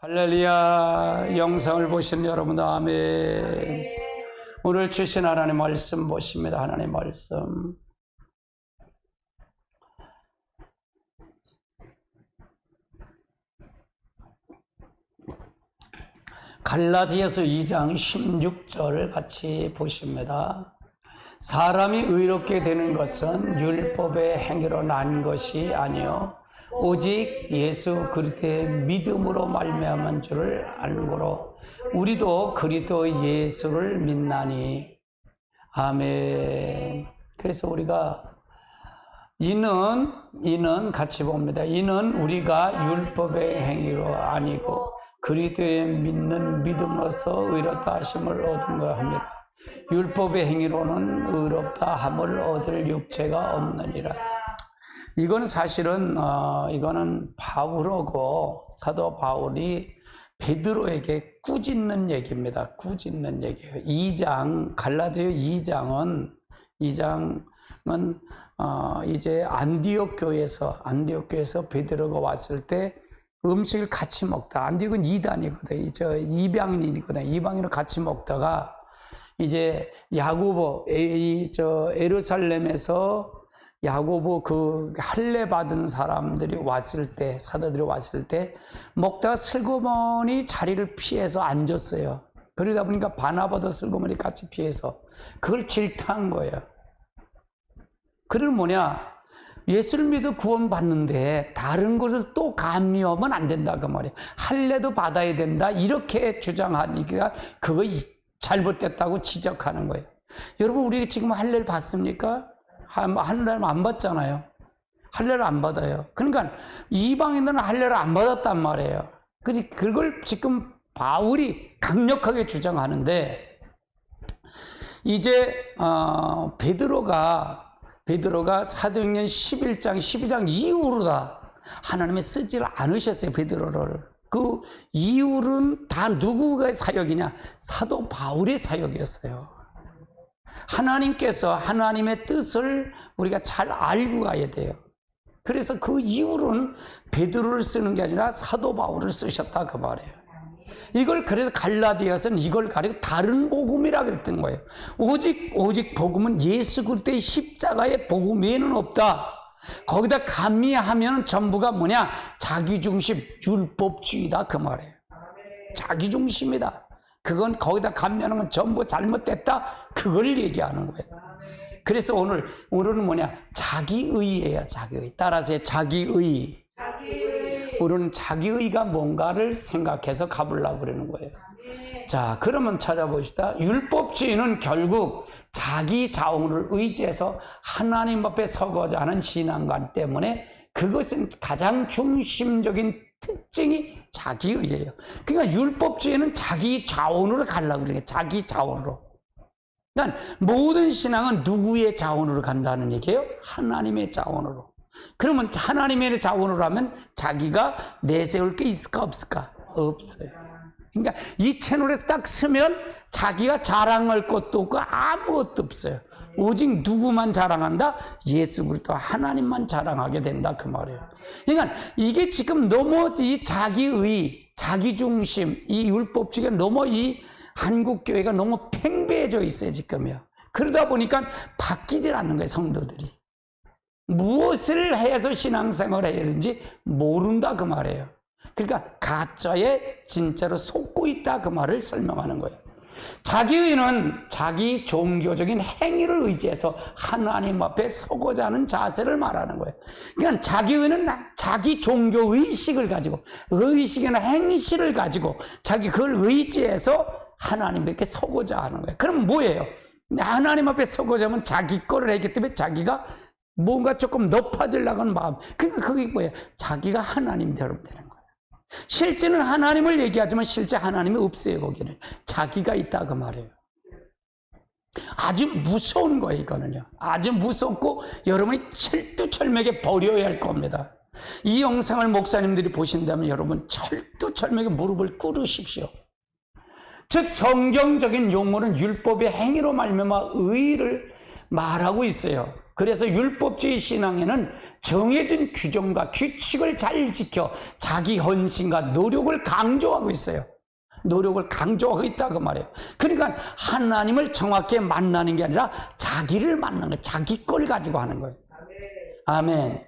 할렐루야. 영상을 보시는 여러분도 아멘. 오늘 주신 하나님의 말씀 보십니다. 하나님의 말씀 갈라디아서 2장 16절 같이 보십니다. 사람이 의롭게 되는 것은 율법의 행위로 난 것이 아니요 오직 예수 그리스도의 믿음으로 말미암은 줄을 알고로 우리도 그리스도 예수를 믿나니. 아멘. 그래서 우리가 이는 같이 봅니다. 이는 우리가 율법의 행위로 아니고 그리스도의 믿는 믿음으로써 의롭다 하심을 얻은 거 합니다. 율법의 행위로는 의롭다 함을 얻을 육체가 없느니라. 이거는 사실은 이거는 바울하고 사도 바울이 베드로에게 꾸짖는 얘기입니다. 꾸짖는 얘기예요. 2장 갈라디아 2장은 이제 안디옥 교회에서 베드로가 왔을 때 음식을 같이 먹다. 안디옥은 이단이거든. 이방인이거든. 이방인을 같이 먹다가 이제 야고보 예루살렘에서 야고보 그 할례 받은 사람들이 왔을 때, 사도들이 왔을 때 먹다가 슬그머니 자리를 피해서 앉았어요. 그러다 보니까 바나바도 슬그머니 같이 피해서 그걸 질타한 거예요. 그는 뭐냐? 예수를 믿어 구원받는데 다른 것을 또 감미하면 안 된다 그 말이에요. 할례도 받아야 된다 이렇게 주장하니까 그거 잘못됐다고 지적하는 거예요. 여러분, 우리 지금 할례를 받습니까? 할례를 안 받잖아요. 할례를 안 받아요. 그러니까 이방인들은 할례를 안 받았단 말이에요. 그걸 지금 바울이 강력하게 주장하는데, 이제 베드로가 사도행전 11장 12장 이후로다 하나님이 쓰지를 않으셨어요. 베드로를. 그 이후는 다 누구의 사역이냐? 사도 바울의 사역이었어요. 하나님께서 하나님의 뜻을 우리가 잘 알고 가야 돼요. 그래서 그 이후로는 베드로를 쓰는 게 아니라 사도 바울을 쓰셨다 그 말이에요. 이걸 그래서 갈라디아서는 이걸 가리고 다른 복음이라 그랬던 거예요. 오직 복음은 예수 그리스도의 십자가의 복음 외에는 없다. 거기다 감미하면 전부가 뭐냐? 자기중심, 율법주의다 그 말이에요. 자기중심이다. 그건 거기다 감면하면 전부 잘못됐다. 그걸 얘기하는 거예요. 그래서 오늘은 뭐냐? 자기의예요. 자기의. 따라서 자기의. 우리는 자기의가 뭔가를 생각해서 가보려고 그러는 거예요. 자, 그러면 찾아봅시다. 율법주의는 결국 자기 자원을 의지해서 하나님 앞에 서고자 하는 신앙관 때문에 그것은 가장 중심적인 특징이 자기의예요. 그러니까 율법주의는 자기 자원으로 가려고 그래요. 자기 자원으로. 그러니까 모든 신앙은 누구의 자원으로 간다는 얘기예요? 하나님의 자원으로. 그러면 하나님의 자원으로 하면 자기가 내세울 게 있을까 없을까? 없어요. 그러니까 이 채널에 딱 서면 자기가 자랑할 것도 없고 아무것도 없어요. 오직 누구만 자랑한다? 예수 그리스도 하나님만 자랑하게 된다 그 말이에요. 그러니까 이게 지금 너무 이 자기의, 자기중심, 이 율법주의가 너무 이 한국교회가 너무 팽배해져 있어요 지금요. 그러다 보니까 바뀌질 않는 거예요 성도들이. 무엇을 해서 신앙생활을 해야 되는지 모른다 그 말이에요. 그러니까 가짜에 진짜로 속고 있다 그 말을 설명하는 거예요. 자기의는 자기 종교적인 행위를 의지해서 하나님 앞에 서고자 하는 자세를 말하는 거예요. 그러니까 자기의는 자기 종교 의식을 가지고 의식이나 행실을 가지고 자기 그걸 의지해서 하나님께 서고자 하는 거예요. 그럼 뭐예요? 하나님 앞에 서고자 하면 자기 거를 했기 때문에 자기가 뭔가 조금 높아지려고 하는 마음. 그러니까 그게 뭐예요? 자기가 하나님처럼 되는 거예요. 실제는 하나님을 얘기하지만 실제 하나님이 없어요. 거기는 자기가 있다 그 말이에요. 아주 무서운 거예요. 이거는요. 아주 무섭고 여러분이 철두철미하게 버려야 할 겁니다. 이 영상을 목사님들이 보신다면 여러분 철두철미하게 무릎을 꿇으십시오. 즉 성경적인 용어는 율법의 행위로 말미암아 의를 말하고 있어요. 그래서 율법주의 신앙에는 정해진 규정과 규칙을 잘 지켜 자기 헌신과 노력을 강조하고 있어요. 노력을 강조하고 있다고 말해요. 그러니까 하나님을 정확히 만나는 게 아니라 자기를 만나는 거예요. 자기 걸 가지고 하는 거예요. 아멘.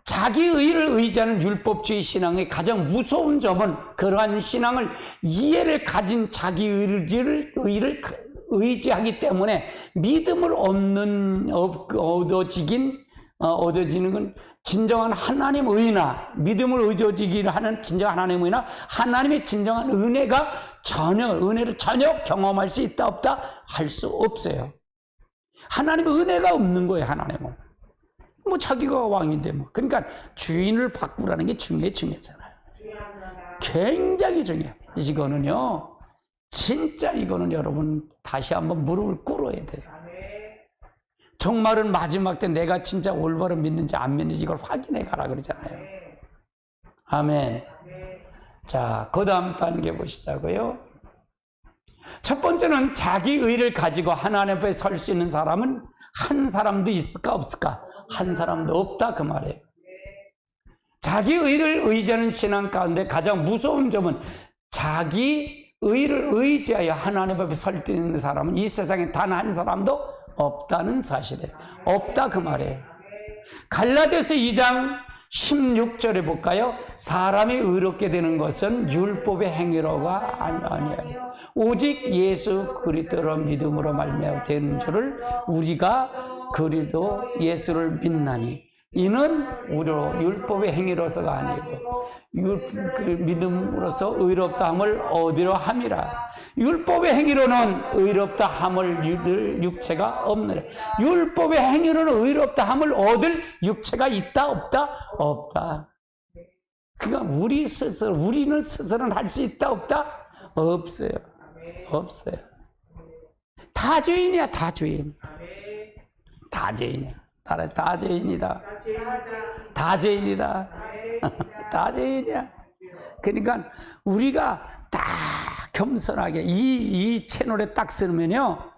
자기 의를 의지하는 율법주의 신앙의 가장 무서운 점은 그러한 신앙을 이해를 가진 자기 의를 의지하기 때문에 믿음을 얻어지는 건 진정한 하나님 의나 믿음을 의지하기를 하는 진정한 하나님 의나 하나님의 진정한 은혜를 전혀 경험할 수 있다 없다 할 수 없어요. 하나님의 은혜가 없는 거예요. 하나님은 뭐 자기가 왕인데 뭐. 그러니까 주인을 바꾸라는 게 중요하잖아요. 굉장히 중요해요. 이거는요 진짜 이거는 여러분 다시 한번 무릎을 꿇어야 돼요. 정말은 마지막 때 내가 진짜 올바로 믿는지 안 믿는지 이걸 확인해 가라 그러잖아요. 아멘. 자, 그 다음 단계 보시자고요. 첫 번째는 자기 의를 가지고 하나님 앞에 설 수 있는 사람은 한 사람도 있을까 없을까? 한 사람도 없다 그 말이에요. 자기 의를 의지하는 신앙 가운데 가장 무서운 점은 자기 의를 의지하여 하나님 앞에 설 수 있는 사람은 이 세상에 단 한 사람도 없다는 사실이에요. 없다 그 말이에요. 갈라디아서 2장 16절에 볼까요? 사람이 의롭게 되는 것은 율법의 행위로가 아니에요. 오직 예수 그리스도로 믿음으로 말미암아 되는 줄을 우리가 그리스도 예수를 믿나니 이는 우리로 율법의 행위로서가 아니고 믿음으로서 의롭다 함을 얻으려 함이라. 율법의 행위로는 의롭다 함을 육체가 없느라. 율법의 행위로는 의롭다 함을 얻을 육체가 있다 없다? 없다. 그러니까 우리는 스스로는 할 수 있다 없다? 없어요. 없어요. 다 죄인이야. 다 죄인. 다 죄인이야. 다 죄인이다. 다 죄인이다. 다 죄인이야. 그러니까 우리가 딱 겸손하게 이 채널에 딱 쓰면요,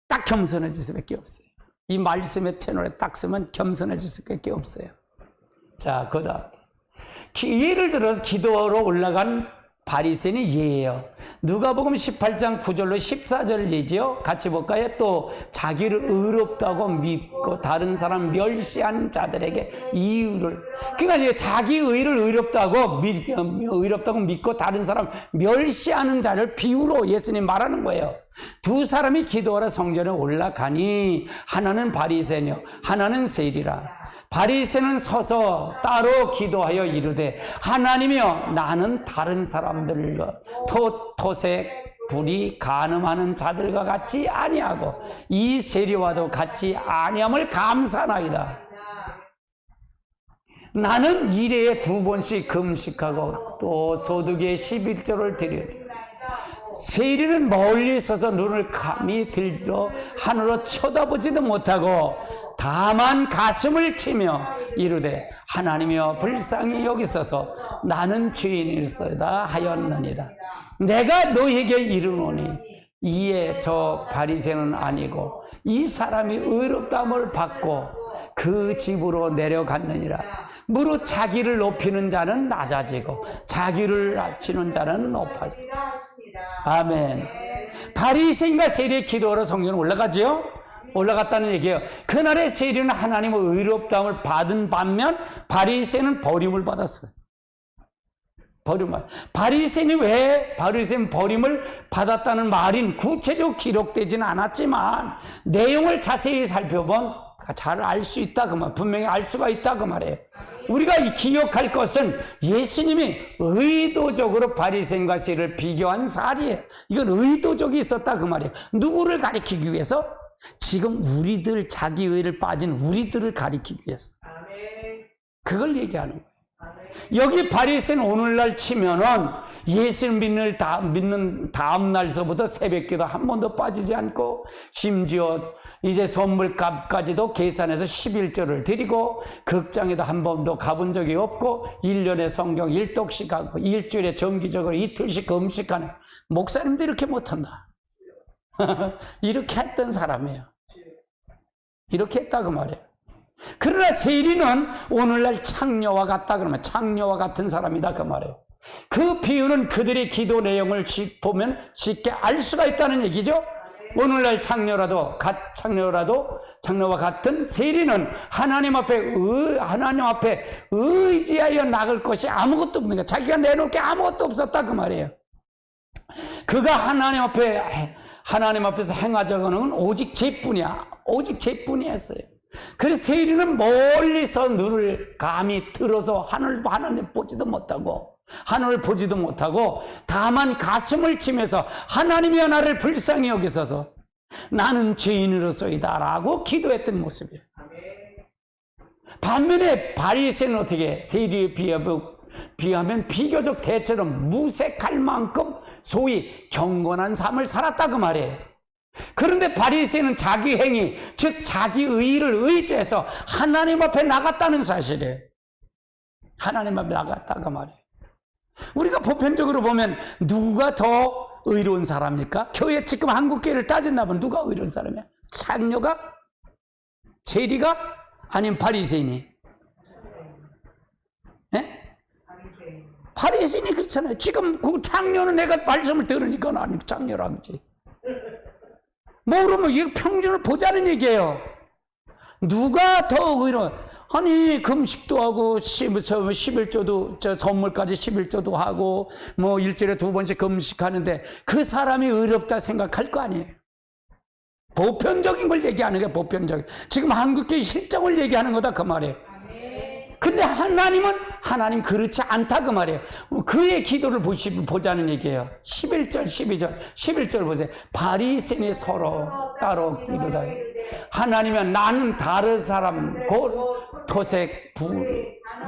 딱 겸손해질 수밖에 없어요. 이 말씀의 채널에 딱 쓰면 겸손해질 수밖에 없어요. 자, 그다음 예를 들어서 기도로 올라간 바리새인이 예예요. 누가복음 18장 9절로 14절 예지요. 같이 볼까요? 또 자기를 의롭다고 믿고 다른 사람 멸시하는 자들에게 이유를, 그러니까 자기 의를 의롭다고 믿고 다른 사람 멸시하는 자를 비유로 예수님 말하는 거예요. 두 사람이 기도하러 성전에 올라가니 하나는 바리새인이요 하나는 세리라. 바리새인은 서서 따로 기도하여 이르되 하나님이여 나는 다른 사람들과 토색 불이 간음하는 자들과 같이 아니하고 이 세리와도 같이 아니함을 감사나이다. 나는 일회에 2번씩 금식하고 또 소득의 11조를 드리리. 세리는 멀리 서서 눈을 감히 들어 하늘로 쳐다보지도 못하고 다만 가슴을 치며 이르되 하나님이여 불쌍히 여기소서 나는 죄인이소이다 하였느니라. 내가 너에게 이르노니 이에 저 바리새인은 아니고 이 사람이 의롭다함을 받고 그 집으로 내려갔느니라. 무릇 자기를 높이는 자는 낮아지고 자기를 낮추는 자는 높아지고. 아멘. 바리새인과 세리의 기도하러 성전에 올라가죠. 올라갔다는 얘기예요. 그날의 세리는 하나님의 의롭다함을 받은 반면 바리새인은 버림을 받았어요. 바리새인이 왜 바리새인 버림을 받았다는 말인 구체적으로 기록되지는 않았지만 내용을 자세히 살펴보면 잘 알 수 있다 그 말, 분명히 알 수가 있다 그 말이에요. 우리가 기억할 것은 예수님이 의도적으로 바리새인과 세리를 비교한 사례예요. 이건 의도적이 있었다 그 말이에요. 누구를 가리키기 위해서? 지금 우리들, 자기 의를 빠진 우리들을 가리키기 위해서. 그걸 얘기하는 거예요. 여기 바리새인 오늘날 치면은 예수를 믿는 다음 날서부터 새벽기도 한 번도 빠지지 않고 심지어 이제 선물값까지도 계산해서 11조를 드리고 극장에도 한 번도 가본 적이 없고 1년에 성경 1독씩 하고 일주일에 정기적으로 이틀씩 금식하는 목사님도 이렇게 못한다. 이렇게 했던 사람이에요. 이렇게 했다 그 말이에요. 그러나 세리는 오늘날 창녀와 같다 그러면 창녀와 같은 사람이다 그 말이에요. 그 비유는 그들의 기도 내용을 보면 쉽게 알 수가 있다는 얘기죠. 오늘날 창녀와 같은 세리는 하나님 앞에 의지하여 나갈 것이 아무것도 없는 거야. 자기가 내놓을 게 아무것도 없었다 그 말이에요. 그가 하나님 앞에서 행하자고는 오직 죄뿐이야. 오직 죄뿐이었어요. 그래서 세리는 멀리서 눈을 감히 들어서 하나님 보지도 못하고 하늘을 보지도 못하고 다만 가슴을 치면서 하나님이여 나를 불쌍히 여기소서 나는 죄인으로서이다 라고 기도했던 모습이에요. 반면에 바리새인은 어떻게 세리에 비하면 비교적 대처럼 무색할 만큼 소위 경건한 삶을 살았다 그 말이에요. 그런데 바리새인은 자기 행위, 즉 자기 의의를 의지해서 하나님 앞에 나갔다는 사실이에요. 하나님 앞에 나갔다 그 말이에요. 우리가 보편적으로 보면 누가 더 의로운 사람일까? 교회 지금 한국교회를 따진다면 누가 의로운 사람이야? 창녀가? 세리가? 아니면 바리새인이? 네? 바리새인이 그렇잖아요. 지금 그 창녀는 내가 말씀을 들으니까 아니 창녀라지. 모르면 이거 평균을 보자는 얘기예요. 누가 더 의로운? 아니 금식도 하고 11조도 선물까지 11조도 하고 뭐 일주일에 2번씩 금식하는데 그 사람이 의롭다 생각할 거 아니에요. 보편적인 걸 얘기하는 게 보편적인. 지금 한국교회 실정을 얘기하는 거다 그 말이에요. 근데 하나님 그렇지 않다 그 말이에요. 그의 기도를 보자는 얘기예요. 11절 11절 보세요. 바리새인이 서로 따로 이르다. 하나님이여 나는 다른 사람 곧 토색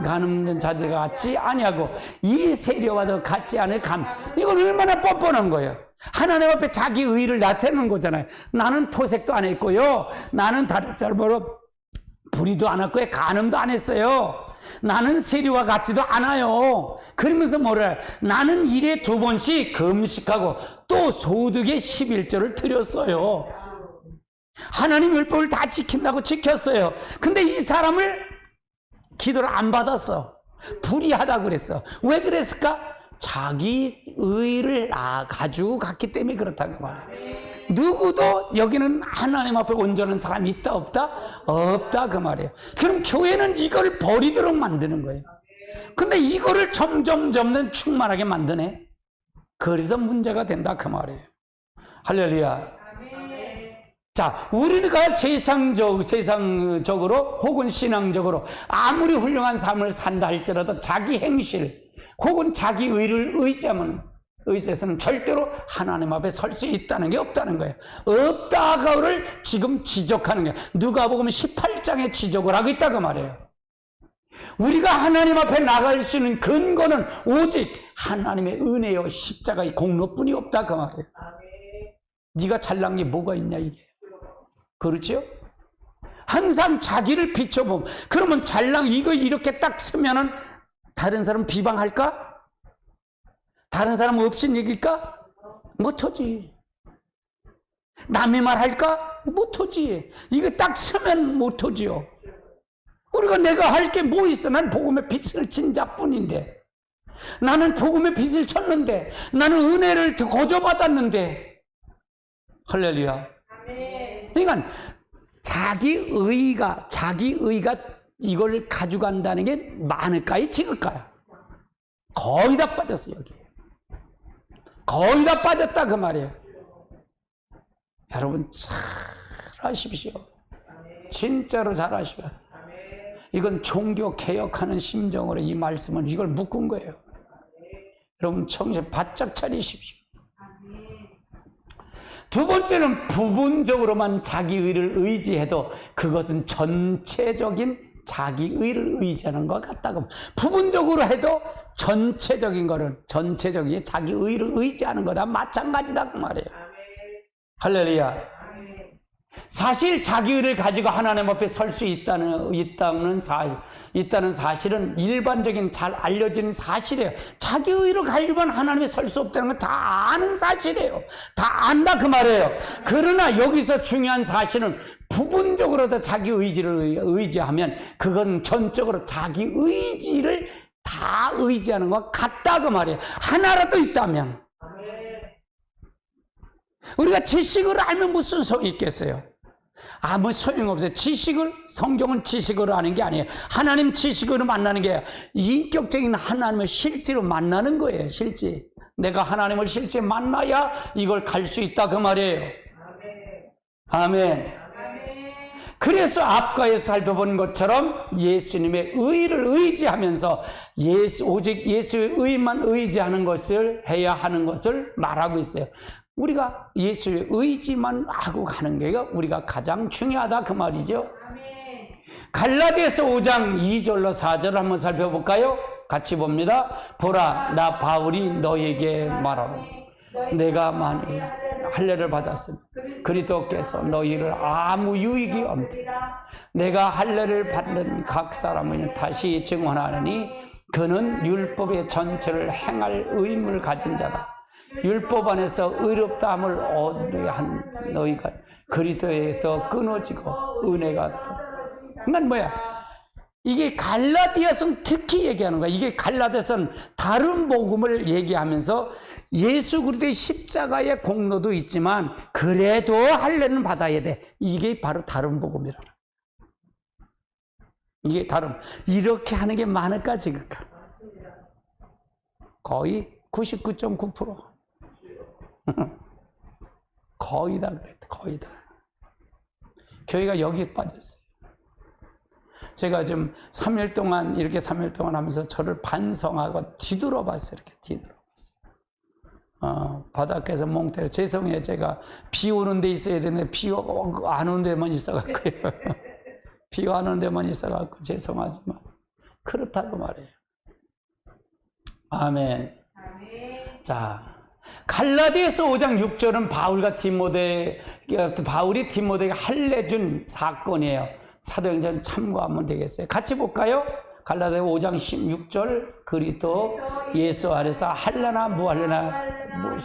가늠된 자들과 같지 아니하고 이 세리와도 같지 않을 감. 이건 얼마나 뻔뻔한 거예요. 하나님 앞에 자기 의의를 나타내는 거잖아요. 나는 토색도 안 했고요. 나는 다른 사람으로 불의도 안 했고요. 간음도 안 했어요. 나는 세리와 같지도 않아요. 그러면서 뭐래? 나는 일에 2번씩 금식하고 또 소득의 11조를 드렸어요. 하나님 율법을 다 지킨다고 지켰어요. 근데 이 사람을 기도를 안 받았어. 불의하다고 그랬어. 왜 그랬을까? 자기 의의를 가지고 갔기 때문에 그렇다고 말이에요. 누구도 여기는 하나님 앞에 온전한 사람이 있다 없다? 없다 그 말이에요. 그럼 교회는 이걸 버리도록 만드는 거예요. 근데 이거를 점점 충만하게 만드네. 그래서 문제가 된다 그 말이에요. 할렐루야. 자, 우리가 세상적으로 혹은 신앙적으로 아무리 훌륭한 삶을 산다 할지라도 자기 행실 혹은 자기 의를 의지해서는 절대로 하나님 앞에 설 수 있다는 게 없다는 거예요. 없다고를 지금 지적하는 거예요. 누가복음 18장에 지적을 하고 있다고 말해요. 우리가 하나님 앞에 나갈 수 있는 근거는 오직 하나님의 은혜요 십자가의 공로뿐이 없다 그 말이에요. 네가 잘난 게 뭐가 있냐 이게. 그렇죠? 항상 자기를 비춰보면 그러면 잘난 이거 이렇게 딱 쓰면은 다른 사람 비방할까? 다른 사람 없인 얘기일까? 못하지. 남의 말 할까? 못하지. 이거 딱 쓰면 못하지요. 우리가 내가 할 게 뭐 있어? 난 복음의 빛을 친 자뿐인데. 나는 복음의 빛을 쳤는데. 나는 은혜를 거저받았는데. 할렐루야. 그러니까 자기 의가 이걸 가져간다는 게 많을까요? 적을까요? 거의 다 빠졌어요. 여기. 거의 다 빠졌다 그 말이에요. 여러분 잘 하십시오. 진짜로 잘 하십시오. 이건 종교 개혁하는 심정으로 이 말씀은 이걸 묶은 거예요. 여러분 정신 바짝 차리십시오. 두 번째는 부분적으로만 자기 의를 의지해도 그것은 전체적인 자기 의를 의지하는 것 같다고. 부분적으로 해도 전체적인 자기 의를 의지하는 거다 마찬가지다 그 말이에요. 할렐루야. 사실 자기 의를 가지고 하나님 앞에 설 수 있다는 사실은 일반적인 잘 알려진 사실이에요. 자기 의를 가지고만 하나님에 설 수 없다는 건 다 아는 사실이에요. 다 안다 그 말이에요. 그러나 여기서 중요한 사실은 부분적으로도 자기 의지를 의지하면 그건 전적으로 자기 의지를 다 의지하는 것 같다 그 말이에요. 하나라도 있다면. 우리가 지식을 알면 무슨 소용이 있겠어요? 아무 소용없어요. 성경은 지식으로 아는 게 아니에요. 하나님 지식으로 만나는 게 인격적인 하나님을 실제로 만나는 거예요. 실제. 내가 하나님을 실제 만나야 이걸 갈 수 있다 그 말이에요. 아멘. 그래서 앞가에서 살펴본 것처럼 예수님의 의를 의지하면서 오직 예수의 의만 의지하는 것을 해야 하는 것을 말하고 있어요. 우리가 예수의 의지만 하고 가는 게 우리가 가장 중요하다 그 말이죠. 갈라디아서 5장 2절로 4절을 한번 살펴볼까요? 같이 봅니다. 보라, 나 바울이 너에게 말하고 내가 만일 할례를 받았으면 그리스도께서 너희를 아무 유익이 없느니라. 내가 할례를 받는 각 사람은 다시 증언하느니 그는 율법의 전체를 행할 의무를 가진 자다. 율법 안에서 의롭다함을 얻으려 한 너희가 그리스도에서 끊어지고 은혜가 그러니까 뭐야? 이게 갈라디아서는 특히 얘기하는 거야. 이게 갈라디아서는 다른 복음을 얘기하면서 예수 그리스도의 십자가의 공로도 있지만 그래도 할례는 받아야 돼. 이게 바로 다른 복음이라. 이게 다른. 이렇게 하는 게 많을까 지금? 거의 99.9%. 거의 다 그랬다. 거의 다. 교회가 여기에 빠졌어요. 제가 지금 3일 동안 이렇게 3일 동안 하면서 저를 반성하고 뒤돌아봤어요. 이렇게 뒤돌아봤어요. 바닷가에서 멍 때려 죄송해요. 제가 비 오는 데 있어야 되는데 비 안 오는 데만 있어갖고요. 비 안 오는 데만 있어갖고 죄송하지만 그렇다고 말해요. 아멘. 자. 갈라디아서 5장 6절은 바울이 디모데에게 할례 준 사건이에요. 사도행전 참고하면 되겠어요. 같이 볼까요? 갈라디아 5장 16절 그리스도 예수 안에서 할례나 무할례나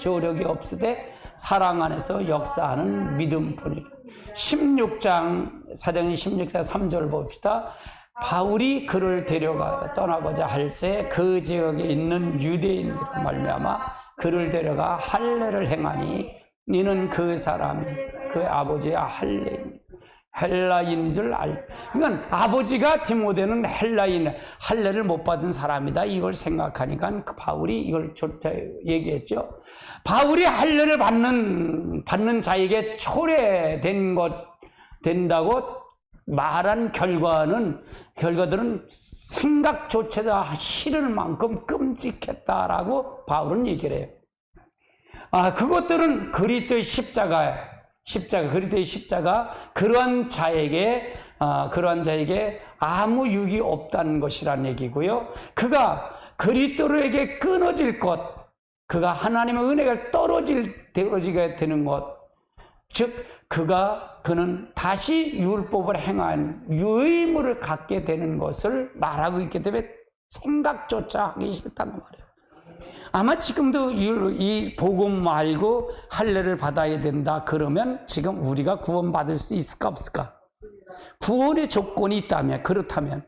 효력이 없으되 사랑 안에서 역사하는 믿음뿐이라. 16장 사도행전 16장 3절 봅시다. 바울이 그를 떠나고자 할새 그 지역에 있는 유대인들을 말미암아 그를 데려가 할례를 행하니 이는 그 사람이 그 아버지의 헬라인인 줄 알. 그러니까 아버지가 디모데는 할례를 못 받은 사람이다. 이걸 생각하니까 바울이 이걸 얘기했죠. 바울이 할례를 받는 자에게 초래된 된다고 말한 결과들은 생각조차도 싫을 만큼 끔찍했다라고 바울은 얘기를 해요. 그것들은 그리스도의 그리스도의 십자가 그러한 자에게 아무 유익이 없다는 것이란 얘기고요. 그가 그리스도에게 끊어질 것, 그가 하나님의 은혜가 떨어지게 되는 것, 즉 그는 다시 율법을 행한 의무를 갖게 되는 것을 말하고 있기 때문에 생각조차 하기 싫다는 말이에요. 아마 지금도 이 복음 말고 할례를 받아야 된다 그러면 지금 우리가 구원받을 수 있을까 없을까? 구원의 조건이 있다면, 그렇다면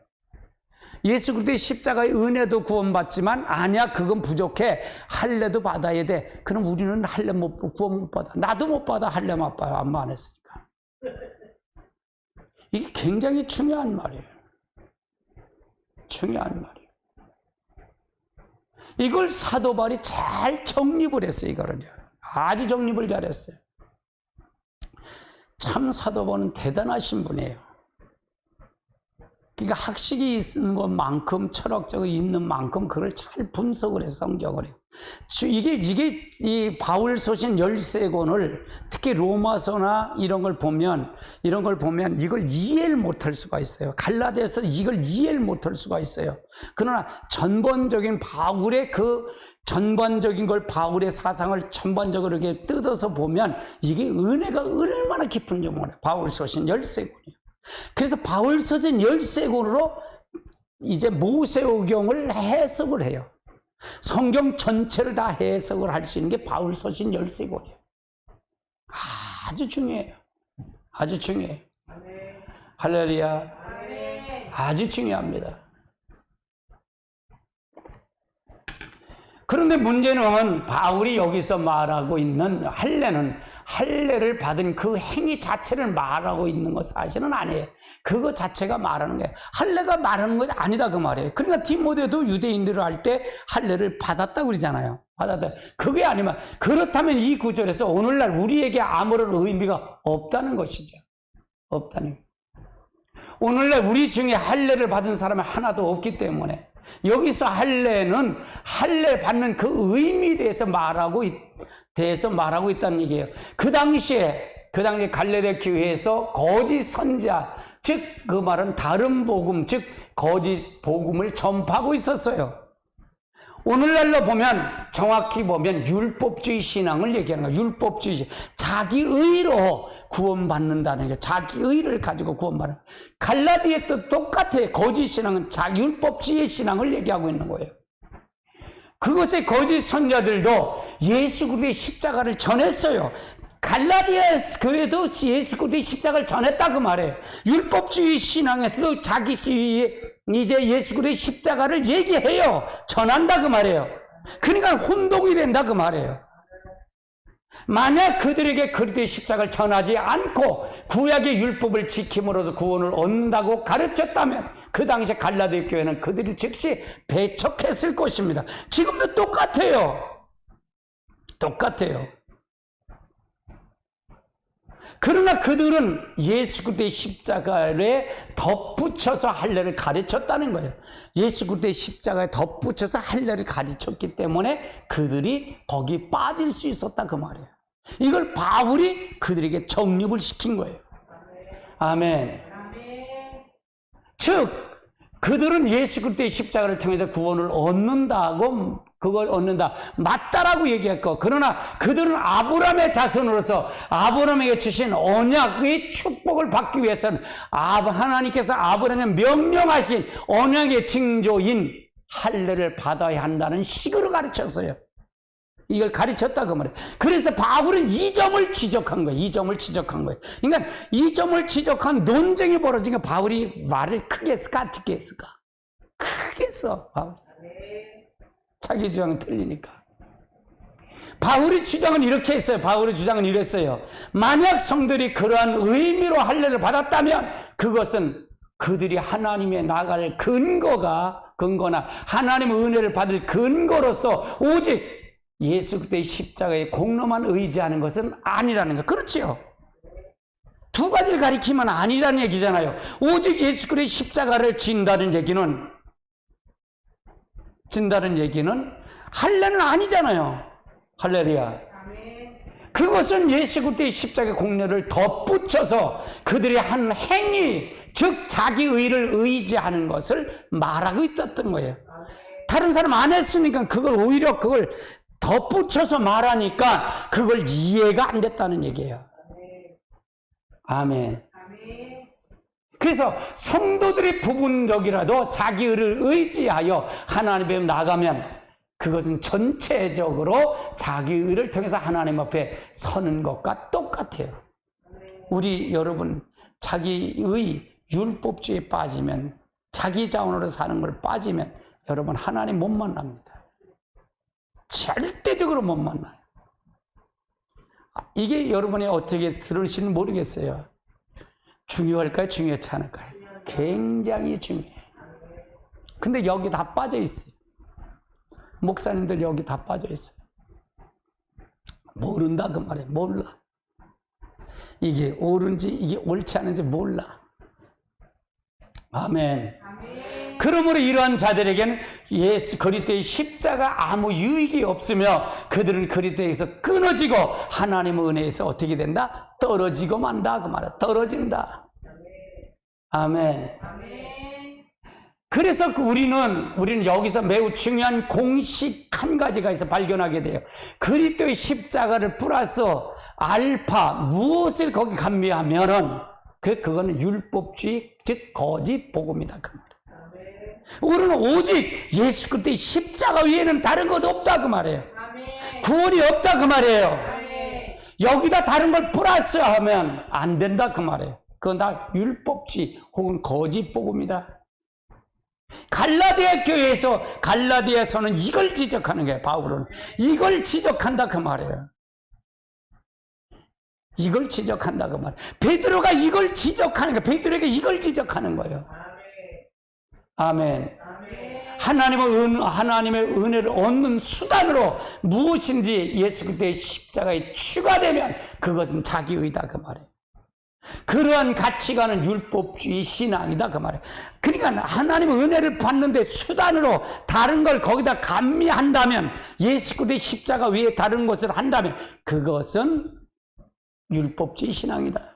예수 그리스도의 십자가의 은혜도 구원받지만 아니야 그건 부족해, 할례도 받아야 돼. 그럼 우리는 할례 구원 못 받아. 나도 못 받아. 할례 못 받아. 안 했으니까. 이게 굉장히 중요한 말이에요. 중요한 말이에요. 이걸 사도 바울이 잘 정립을 했어요. 이거를요. 아주 정립을 잘했어요. 참 사도 바울은 대단하신 분이에요. 그러니까 학식이 있는 것만큼 철학적으로 있는 만큼 그걸 잘 분석을 해서 성경을 해요. 이게 이 바울 소신 13권을 특히 로마서나 이런 걸 보면 이걸 이해를 못할 수가 있어요. 갈라디아서 이걸 이해를 못할 수가 있어요. 그러나 전본적인 바울의 전반적인 걸 바울의 사상을 전반적으로 이렇게 뜯어서 보면 이게 은혜가 얼마나 깊은지 몰라요. 바울서신 13권이에요. 그래서 바울서신 13권으로 이제 모세오경을 해석을 해요. 성경 전체를 다 해석을 할 수 있는 게 바울서신 13권이에요. 아주 중요해요. 아주 중요해요. 할렐루야. 아주 중요합니다. 그런데 문제는 바울이 여기서 말하고 있는 할례를 받은 그 행위 자체를 말하고 있는 것 사실은 아니에요. 그거 자체가 말하는 거예요. 할례가 말하는 건 아니다 그 말이에요. 그러니까 디모데도 유대인들을 할 때 할례를 받았다고 그러잖아요. 받았다. 그게 아니면 그렇다면 이 구절에서 오늘날 우리에게 아무런 의미가 없다는 것이죠. 없다는 거예요. 오늘날 우리 중에 할례를 받은 사람이 하나도 없기 때문에 여기서 할례는 할례 받는 그 의미에 대해서 말하고 있다는 얘기예요. 그 당시에 갈레데 교회에서 거짓 선지자, 즉 그 말은 다른 복음, 즉 거짓 복음을 전파하고 있었어요. 오늘날로 보면 정확히 보면 율법주의 신앙을 얘기하는 거예요. 율법주의, 자기 의로 구원받는다는 게 자기 의를 가지고 구원받는. 갈라디아의 또 똑같아요. 거짓 신앙은 자기 율법주의 신앙을 얘기하고 있는 거예요. 그것의 거짓 선자들도 예수 그리스도의 십자가를 전했어요. 갈라디아 교회도 예수 그리스도의 십자가를 전했다 그 말이에요. 율법주의 신앙에서도 자기 이제 예수 그리스도의 십자가를 얘기해요. 전한다 그 말이에요. 그러니까 혼동이 된다 그 말이에요. 만약 그들에게 그리스도의 십자가를 전하지 않고 구약의 율법을 지킴으로써 구원을 얻는다고 가르쳤다면 그 당시 갈라디아 교회는 그들이 즉시 배척했을 것입니다. 지금도 똑같아요. 똑같아요. 그러나 그들은 예수 그리스도의 십자가에 덧붙여서 할례를 가르쳤다는 거예요. 예수 그리스도의 십자가에 덧붙여서 할례를 가르쳤기 때문에 그들이 거기 빠질 수 있었다 그 말이에요. 이걸 바울이 그들에게 정립을 시킨 거예요. 아멘. 즉 그들은 예수 그리스도의 십자가를 통해서 구원을 얻는다고 그걸 얻는다 맞다라고 얘기했고, 그러나 그들은 아브라함의 자손으로서 아브라함에게 주신 언약의 축복을 받기 위해서는 하나님께서 아브라함에 명령하신 언약의 징조인 할례를 받아야 한다는 식으로 가르쳤어요. 이걸 가르쳤다 그 말이에요. 그래서 바울은 이 점을 지적한 거예요. 이 점을 지적한 거예요. 그러니까 이 점을 지적한 논쟁이 벌어지니까 바울이 말을 크게 했을까 작게 했을까? 크게 했어. 바울. 자기 주장은 틀리니까. 바울의 주장은 이렇게 했어요. 바울의 주장은 이랬어요. 만약 성들이 그러한 의미로 할례를 받았다면 그것은 그들이 하나님에 나갈 근거나 하나님의 은혜를 받을 근거로서 오직 예수 그리스도의 십자가에 공로만 의지하는 것은 아니라는 거. 그렇지요. 두 가지를 가리키면 아니라는 얘기잖아요. 오직 예수 그리스도의 십자가를 진다는 얘기는 할례는 아니잖아요. 할렐루야. 그것은 예수 그리스도의 십자가 공로를 덧붙여서 그들이 한 행위, 즉 자기 의를 의지하는 것을 말하고 있었던 거예요. 다른 사람 안 했으니까 오히려 그걸 덧붙여서 말하니까 그걸 이해가 안 됐다는 얘기예요. 아멘. 그래서 성도들이 부분적이라도 자기 의를 의지하여 하나님에 나가면 그것은 전체적으로 자기 의를 통해서 하나님 앞에 서는 것과 똑같아요. 우리 여러분 자기의 율법주의에 빠지면, 자기 자원으로 사는 걸 빠지면 여러분 하나님 못 만납니다. 절대적으로 못 만나요. 이게 여러분이 어떻게 들으시는지 모르겠어요. 중요할까요? 중요하지 않을까요? 굉장히 중요해요. 근데 여기 다 빠져 있어요. 목사님들 여기 다 빠져 있어요. 모른다 그 말이에요. 몰라. 이게 옳은지 이게 옳지 않은지 몰라. 아멘. 그러므로 이러한 자들에게는 예수 그리스도의 십자가 아무 유익이 없으며 그들은 그리스도에서 끊어지고 하나님의 은혜에서 어떻게 된다? 떨어지고 만다 그 말이야. 떨어진다. 아멘. 그래서 우리는 여기서 매우 중요한 공식 한 가지가 있어 발견하게 돼요. 그리스도의 십자가를 플러스 알파 무엇을 거기 감미하면은 그거는 율법주의 즉 거짓 복음이다 그 말이에요. 우리는 오직 예수 그리스도의 십자가 외에는 다른 것 없다 그 말이에요. 구원이 없다 그 말이에요. 여기다 다른 걸 플러스하면 안 된다 그 말이에요. 그건 다 율법주의 혹은 거짓 복음이다. 갈라디아 교회에서 갈라디아서는 이걸 지적하는 거예요. 바울은 이걸 지적한다 그 말이에요. 이걸 지적한다 그 말이에요. 베드로가 이걸 지적하는 거예요. 베드로에게 이걸 지적하는 거예요. 아멘. 하나님의 은혜를 얻는 수단으로 무엇인지 예수 그리스도의 십자가에 추가되면 그것은 자기 의다 그 말이에요. 그러한 가치관은 율법주의 신앙이다 그 말이에요. 그러니까 하나님의 은혜를 받는데 수단으로 다른 걸 거기다 감미한다면, 예수 그리스도의 십자가 외에 다른 것을 한다면 그것은 율법주의 신앙이다.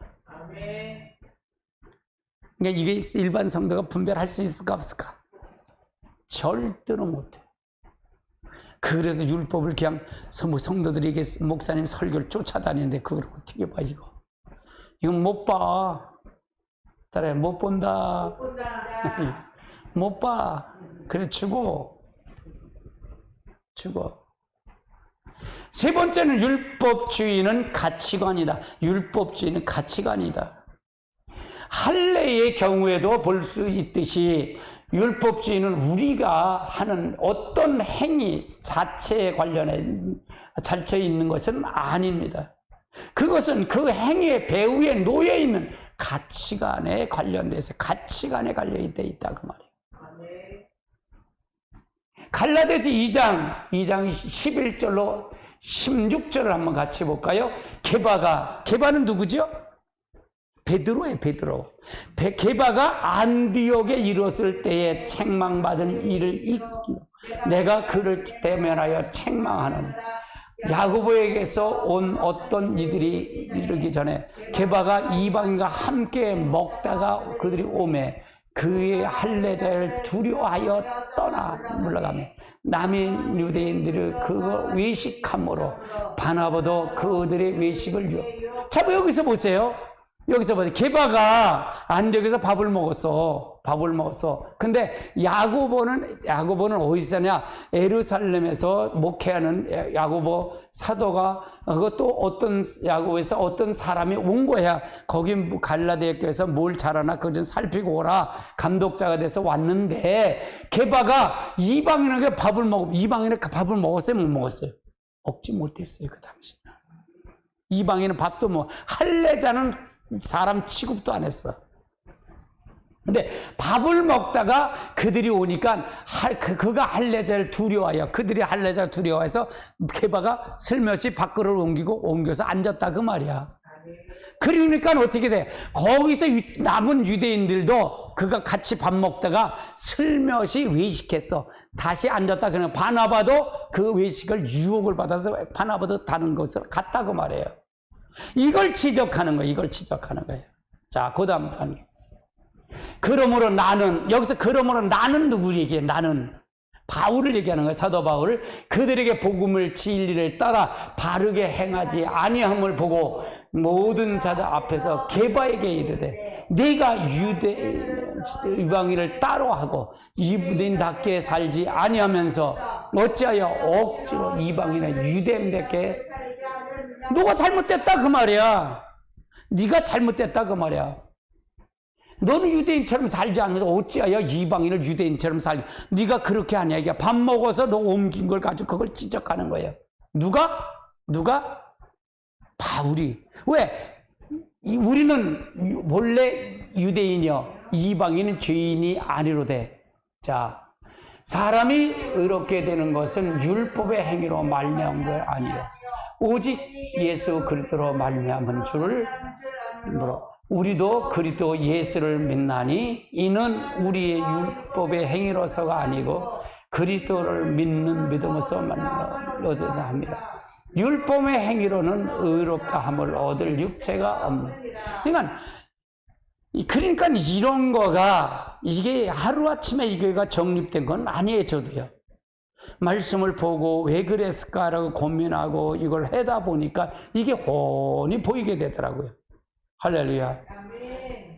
그러니까 이게 일반 성도가 분별할 수 있을까 없을까? 절대로 못해. 그래서 율법을 그냥 성도들에게 목사님 설교를 쫓아다니는데 그걸 어떻게 봐 이거? 이건 못 봐. 따라해, 못 본다. 못 봐. 그래, 죽어. 세 번째는 율법주의는 가치관이다. 율법주의는 가치관이다. 할례의 경우에도 볼 수 있듯이 율법주의는 우리가 하는 어떤 행위 자체에 자체에 있는 것은 아닙니다. 그것은 그 행위의 배후에 놓여 있는 가치관에 관련돼서 가치관에 관련돼 있다 그 말이에요. 갈라디아서 2장 11절로 16절을 한번 같이 볼까요? 게바는 누구죠? 베드로예요. 베드로. 게바가 안디옥에 이뤘을 때에 책망받은 일을 잊기로 내가 그를 대면하여 책망하노니, 야고보에게서 온 어떤 이들이 이르기 전에 게바가 이방인과 함께 먹다가 그들이 오매 그의 할례자를 두려워하여 떠나 물러가며 남인 유대인들을 그거 외식함으로 바나바도 그들의 외식을 유혹. 자, 여기서 보세요. 게바가 안디옥에서 밥을 먹었어. 근데 야고보는 어디서 냐? 예루살렘에서 목회하는 야고보 사도가, 그것도 야고보에서 어떤 사람이 온 거야. 거기 갈라디아 교회에서 뭘 잘하나 그거 좀 살피고 오라. 감독자가 돼서 왔는데, 게바가 이방인에게 밥을 먹었어요? 못 먹었어요? 먹지 못했어요, 그 당시. 이방인은 밥도 할례자는 사람 취급도 안 했어. 근데 밥을 먹다가 그들이 오니까 그가 할례자를 두려워하여, 그들이 할례자를 두려워해서 게바가 슬며시 밖으로 옮겨서 앉았다 그 말이야. 그러니까 어떻게 돼? 거기서 남은 유대인들도 그가 같이 밥 먹다가 슬며시 외식했어. 다시 앉았다. 그냥 바나바도 그 외식을 유혹을 받아서 바나바도 다른 것으로 갔다 그 말이에요. 이걸 지적하는 거예요. 자, 그 다음 단계. 그러므로 나는 누구를 얘기해? 나는 바울을 얘기하는 거예요. 사도 바울. 그들에게 복음을 진리를 따라 바르게 행하지 아니함을 보고 모든 자들 앞에서 게바에게 이르되, 네가 이방인을 따로 하고 유대인답게 살지 아니하면서 어찌하여 억지로 이방인의 유대인답게. 너가 잘못됐다 그 말이야. 네가 잘못됐다 그 말이야. 너는 유대인처럼 살지 않으면서 어찌하여 이방인을 유대인처럼 살지? 네가 그렇게 하냐 이게. 밥 먹어서 너 옮긴 걸 가지고 그걸 지적하는 거예요. 누가? 바울이. 왜? 우리는 본래 유대인이요, 이방인은 죄인이 아니로되. 자, 사람이 의롭게 되는 것은 율법의 행위로 말미암은 것 아니요, 오직 예수 그리스도로 말미암은 줄을 물어. 우리도 그리스도 예수를 믿나니 이는 우리의 율법의 행위로서가 아니고 그리스도를 믿는 믿음으로서만 얻으려 합니다. 율법의 행위로는 의롭다 함을 얻을 육체가 없는. 그러니까 그러니까 이런 거가 이게 하루아침에 이거가 정립된 건 아니에요. 저도요. 말씀을 보고 왜 그랬을까라고 고민하고 이걸 하다 보니까 이게 훤히 보이게 되더라고요. 할렐루야.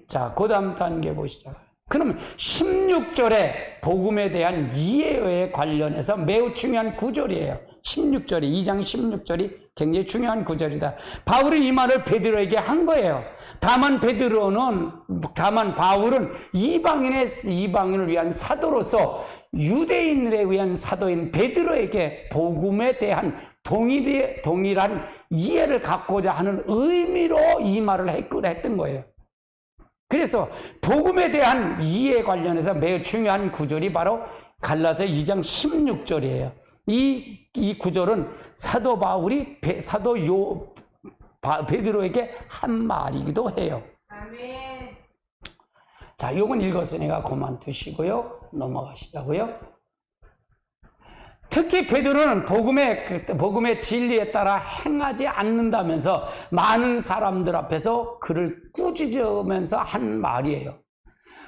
자, 그 다음 단계 보시죠. 그러면 16절에 복음에 대한 이해에 관련해서 매우 중요한 구절이에요. 16절이, 2장 16절이 굉장히 중요한 구절이다. 바울이 이 말을 베드로에게 한 거예요. 다만 바울은 이방인을 위한 사도로서 유대인들에 의한 사도인 베드로에게 복음에 대한 동일한 이해를 갖고자 하는 의미로 이 말을 했던 거예요. 그래서 복음에 대한 이해에 관련해서 매우 중요한 구절이 바로 갈라디아 2장 16절이에요. 이 구절은 사도 바울이 베드로에게 한 말이기도 해요. 아멘. 자, 요건 읽었으니까 그만두시고요. 넘어가시자고요. 특히 베드로는 복음의 진리에 따라 행하지 않는다면서 많은 사람들 앞에서 그를 꾸짖으면서 한 말이에요.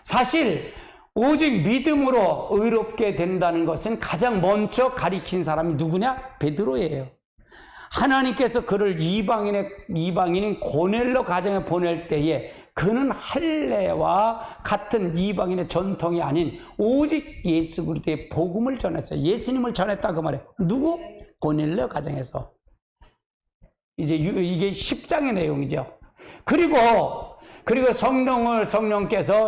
사실 오직 믿음으로 의롭게 된다는 것은 가장 먼저 가리킨 사람이 누구냐? 베드로예요. 하나님께서 그를 이방인인 고넬로 가정에 보낼 때에 그는 할례와 같은 이방인의 전통이 아닌 오직 예수 그리스도의 복음을 전했어요. 예수님을 전했다 그 말이에요. 누구? 고넬로 가정에서. 이게 10장의 내용이죠. 그리고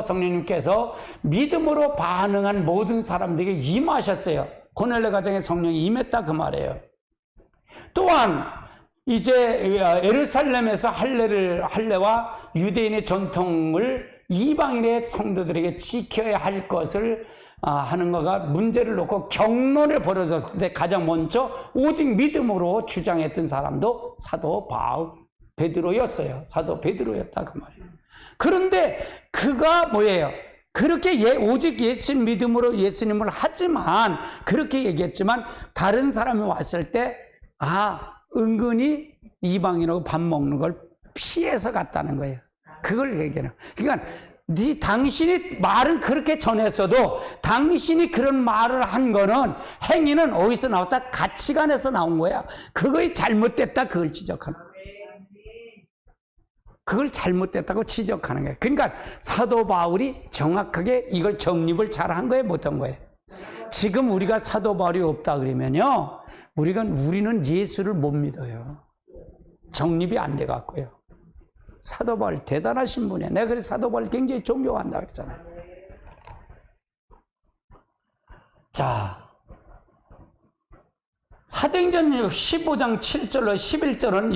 성령님께서 믿음으로 반응한 모든 사람들에게 임하셨어요. 고넬로 가정에 성령이 임했다 그 말이에요. 또한 이제 예루살렘에서 할례와 유대인의 전통을 이방인의 성도들에게 지켜야 할 것을 하는 거가 문제를 놓고 경론을 벌어졌을 때 가장 먼저 오직 믿음으로 주장했던 사람도 사도 베드로였어요. 사도 베드로였다 그 말이에요. 그런데 그가 뭐예요? 그렇게 오직 예수님 믿음으로 예수님을 하지만 그렇게 얘기했지만 다른 사람이 왔을 때 은근히 이방인하고 밥 먹는 걸 피해서 갔다는 거예요. 그걸 얘기해요. 그러니까 당신이 말은 그렇게 전했어도 당신이 그런 말을 한 거는 행위는 어디서 나왔다? 가치관에서 나온 거야. 그거이 잘못됐다 그걸 지적하는 거예요. 그걸 잘못됐다고 지적하는 거예요. 그러니까 사도 바울이 정확하게 이걸 정립을 잘한 거예요, 못한 거예요. 지금 우리가 사도 바울이 없다 그러면요, 우리는 예수를 못 믿어요. 정립이 안 돼 갖고요. 사도 바울 대단하신 분이에요. 내가 그래서 사도 바울 굉장히 존경한다 그랬잖아요. 자, 사도행전 15장 7절로 11절은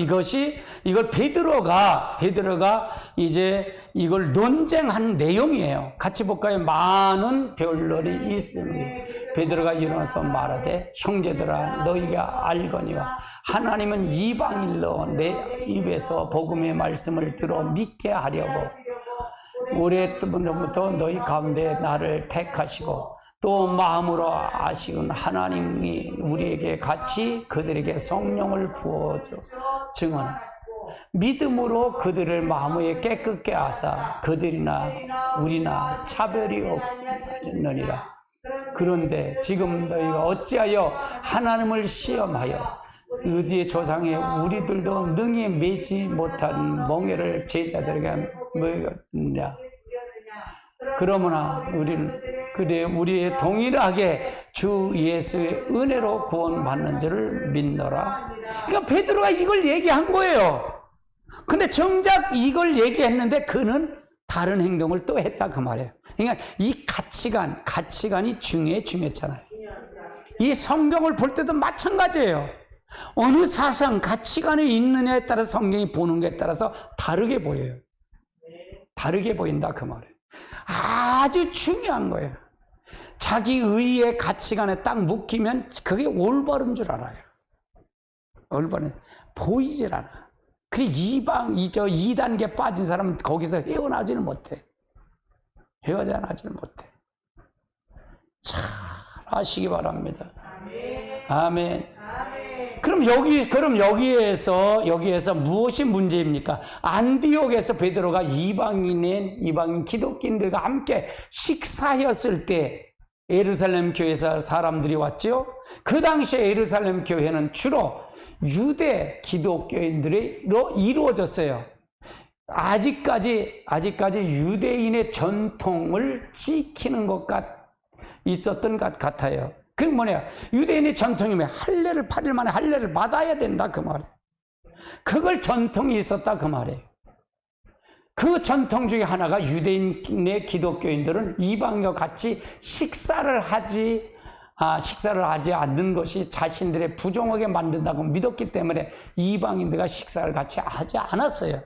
이걸 베드로가 이제 이걸 논쟁한 내용이에요. 같이 볼까요? 많은 별놀이 있으니 베드로가 일어나서 말하되 형제들아 너희가 알거니와 하나님은 이방인로 내 입에서 복음의 말씀을 들어 믿게 하려고 오랫동안부터 너희 가운데 나를 택하시고 또 마음으로 아시는 하나님이 우리에게 같이 그들에게 성령을 부어줘 증언하시고 믿음으로 그들을 마음에 깨끗게 하사 그들이나 우리나 차별이 없느니라. 그런데 지금 너희가 어찌하여 하나님을 시험하여 의지의 조상에 우리들도 능히 매지 못한 멍에를 제자들에게 먹였느냐. 그러므나 우리의 동일하게 주 예수의 은혜로 구원받는 줄을 믿노라. 그러니까 베드로가 이걸 얘기한 거예요. 근데 정작 이걸 얘기했는데 그는 다른 행동을 또 했다 그 말이에요. 그러니까 이 가치관이 중요했잖아요. 이 성경을 볼 때도 마찬가지예요. 어느 사상, 가치관이 있느냐에 따라 성경이 보는 것에 따라서 다르게 보여요. 다르게 보인다 그 말이에요. 아주 중요한 거예요. 자기 의의 가치관에 딱 묶이면 그게 올바른 줄 알아요. 올바른 보이질 않아. 그리고 2단계 빠진 사람은 거기서 헤어나지를 못해. 헤어나지를 못해. 잘 아시기 바랍니다. 아멘. 그럼 여기에서 무엇이 문제입니까? 안디옥에서 베드로가 이방인 기독교인들과 함께 식사했을 때 예루살렘 교회에서 사람들이 왔죠. 그 당시에 예루살렘 교회는 주로 유대 기독교인들로 이루어졌어요. 아직까지 유대인의 전통을 지키는 것 있었던 것 같아요. 그게 뭐냐? 유대인의 전통이면 할례를 8일 만에 할례를 받아야 된다 그 말이에요. 그걸 전통이 있었다 그 말이에요. 그 전통 중에 하나가 유대인의 기독교인들은 이방인과 같이 식사를 하지 않는 것이 자신들의 부정하게 만든다고 믿었기 때문에 이방인들과 식사를 같이 하지 않았어요.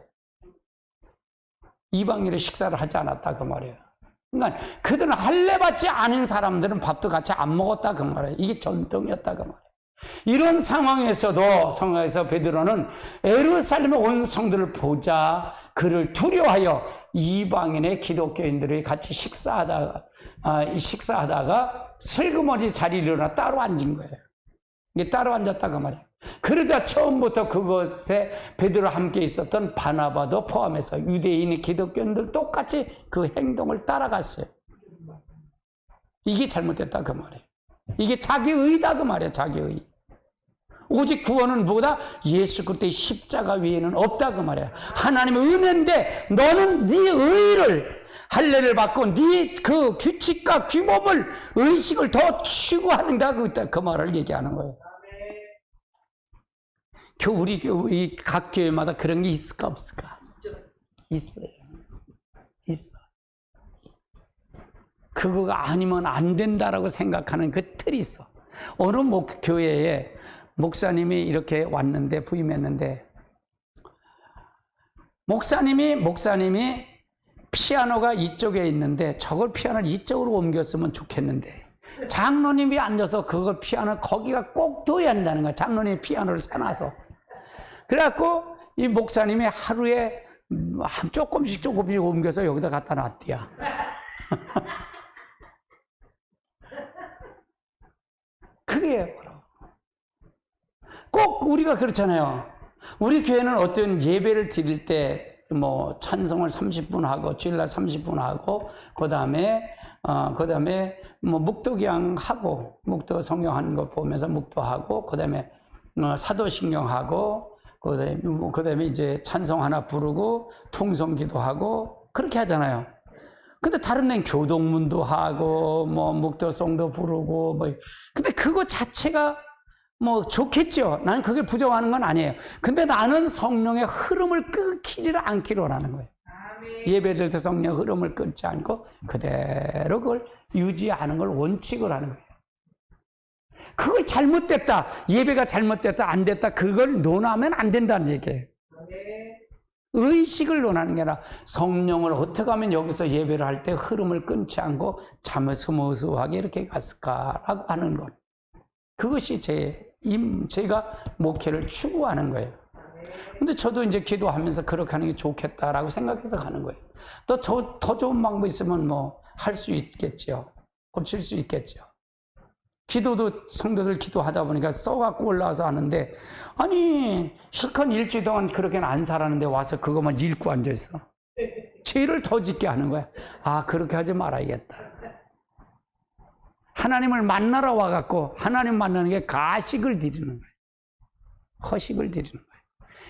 이방인의 식사를 하지 않았다 그 말이에요. 그러니까 그들은 할례 받지 않은 사람들은 밥도 같이 안 먹었다 그 말이에요. 이게 전통이었다 그 말이에요. 이런 상황에서 베드로는 예루살렘에 온 성도를 보자 그를 두려워하여 이방인의 기독교인들이 같이 식사하다가 슬그머니 자리에 일어나 따로 앉은 거예요. 이게 따로 앉았다 그 말이에요. 그러자 처음부터 그곳에 베드로와 함께 있었던 바나바도 포함해서 유대인의 기독교인들 똑같이 그 행동을 따라갔어요. 이게 잘못됐다 그 말이에요. 이게 자기의다 그 말이에요. 자기의. 오직 구원은 무엇보다 예수 그리스도의 십자가 외에는 없다 그 말이에요. 하나님의 은혜인데 너는 네 의를 할례를 받고 네 그 규칙과 규범을 의식을 더 추구하는다 그 말을 얘기하는 거예요. 우리 교회 각 교회마다 그런 게 있을까 없을까? 있어요. 있어. 그거가 아니면 안 된다라고 생각하는 그 틀이 있어. 어느 교회에 목사님이 이렇게 왔는데 부임했는데 목사님이 피아노가 이쪽에 있는데 저걸 피아노를 이쪽으로 옮겼으면 좋겠는데 장로님이 앉아서 그걸 피아노 거기가 꼭 둬야 한다는 거야. 장로님이 피아노를 사놔서. 그래갖고 이 목사님이 하루에 조금씩 옮겨서 여기다 갖다 놨대야. 그게 꼭 우리가 그렇잖아요. 우리 교회는 어떤 예배를 드릴 때 뭐 찬송을 30분 하고 주일날 30분 하고 그다음에 뭐 묵도기양 하고 묵도 성경하는 거 보면서 묵도하고 그다음에 사도신경하고 그다음에 이제 찬송 하나 부르고 통성기도하고 그렇게 하잖아요. 근데 다른 데는 교동문도 하고 뭐 묵도송도 부르고 뭐 근데 그거 자체가 뭐 좋겠죠. 나는 그걸 부정하는 건 아니에요. 근데 나는 성령의 흐름을 끊기지를 않기로 하는 거예요. 예배될 때 성령 흐름을 끊지 않고 그대로 그걸 유지하는 걸 원칙으로 하는 거예요. 그거 잘못됐다. 예배가 잘못됐다. 안 됐다. 그걸 논하면 안 된다는 얘기예요. 의식을 논하는 게 아니라 성령을 어떻게 하면 여기서 예배를 할 때 흐름을 끊지 않고 잠을 스무스하게 이렇게 갔을까라고 하는 것. 그것이 제가 목회를 추구하는 거예요. 근데 저도 이제 기도하면서 그렇게 하는 게 좋겠다라고 생각해서 가는 거예요. 또 더 좋은 방법이 있으면 뭐 할 수 있겠죠. 고칠 수 있겠죠. 기도도 성도들 기도하다 보니까 써갖고 올라와서 하는데 아니 실컷 일주일 동안 그렇게는 안 살았는데 와서 그것만 읽고 앉아있어. 죄를 더 짓게 하는 거야. 아 그렇게 하지 말아야겠다. 하나님을 만나러 와갖고 하나님 만나는 게 가식을 드리는 거예요. 허식을 드리는 거예요.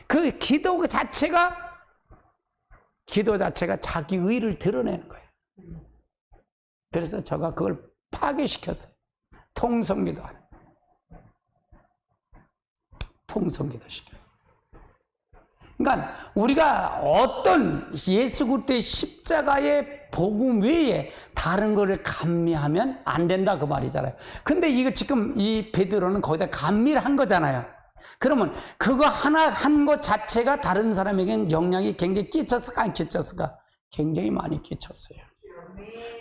그 기도 자체가 자기 의를 드러내는 거예요. 그래서 제가 그걸 파괴시켰어요. 통성기도 시켰어요. 그러니까 우리가 어떤 예수 그리스도의 십자가의 복음 외에 다른 거를 감미하면 안 된다 그 말이잖아요. 근데 이거 지금 이 베드로는 거기다 감미를 한 거잖아요. 그러면 그거 하나 한 것 자체가 다른 사람에게는 영향이 굉장히 끼쳤을까 안 끼쳤을까? 굉장히 많이 끼쳤어요.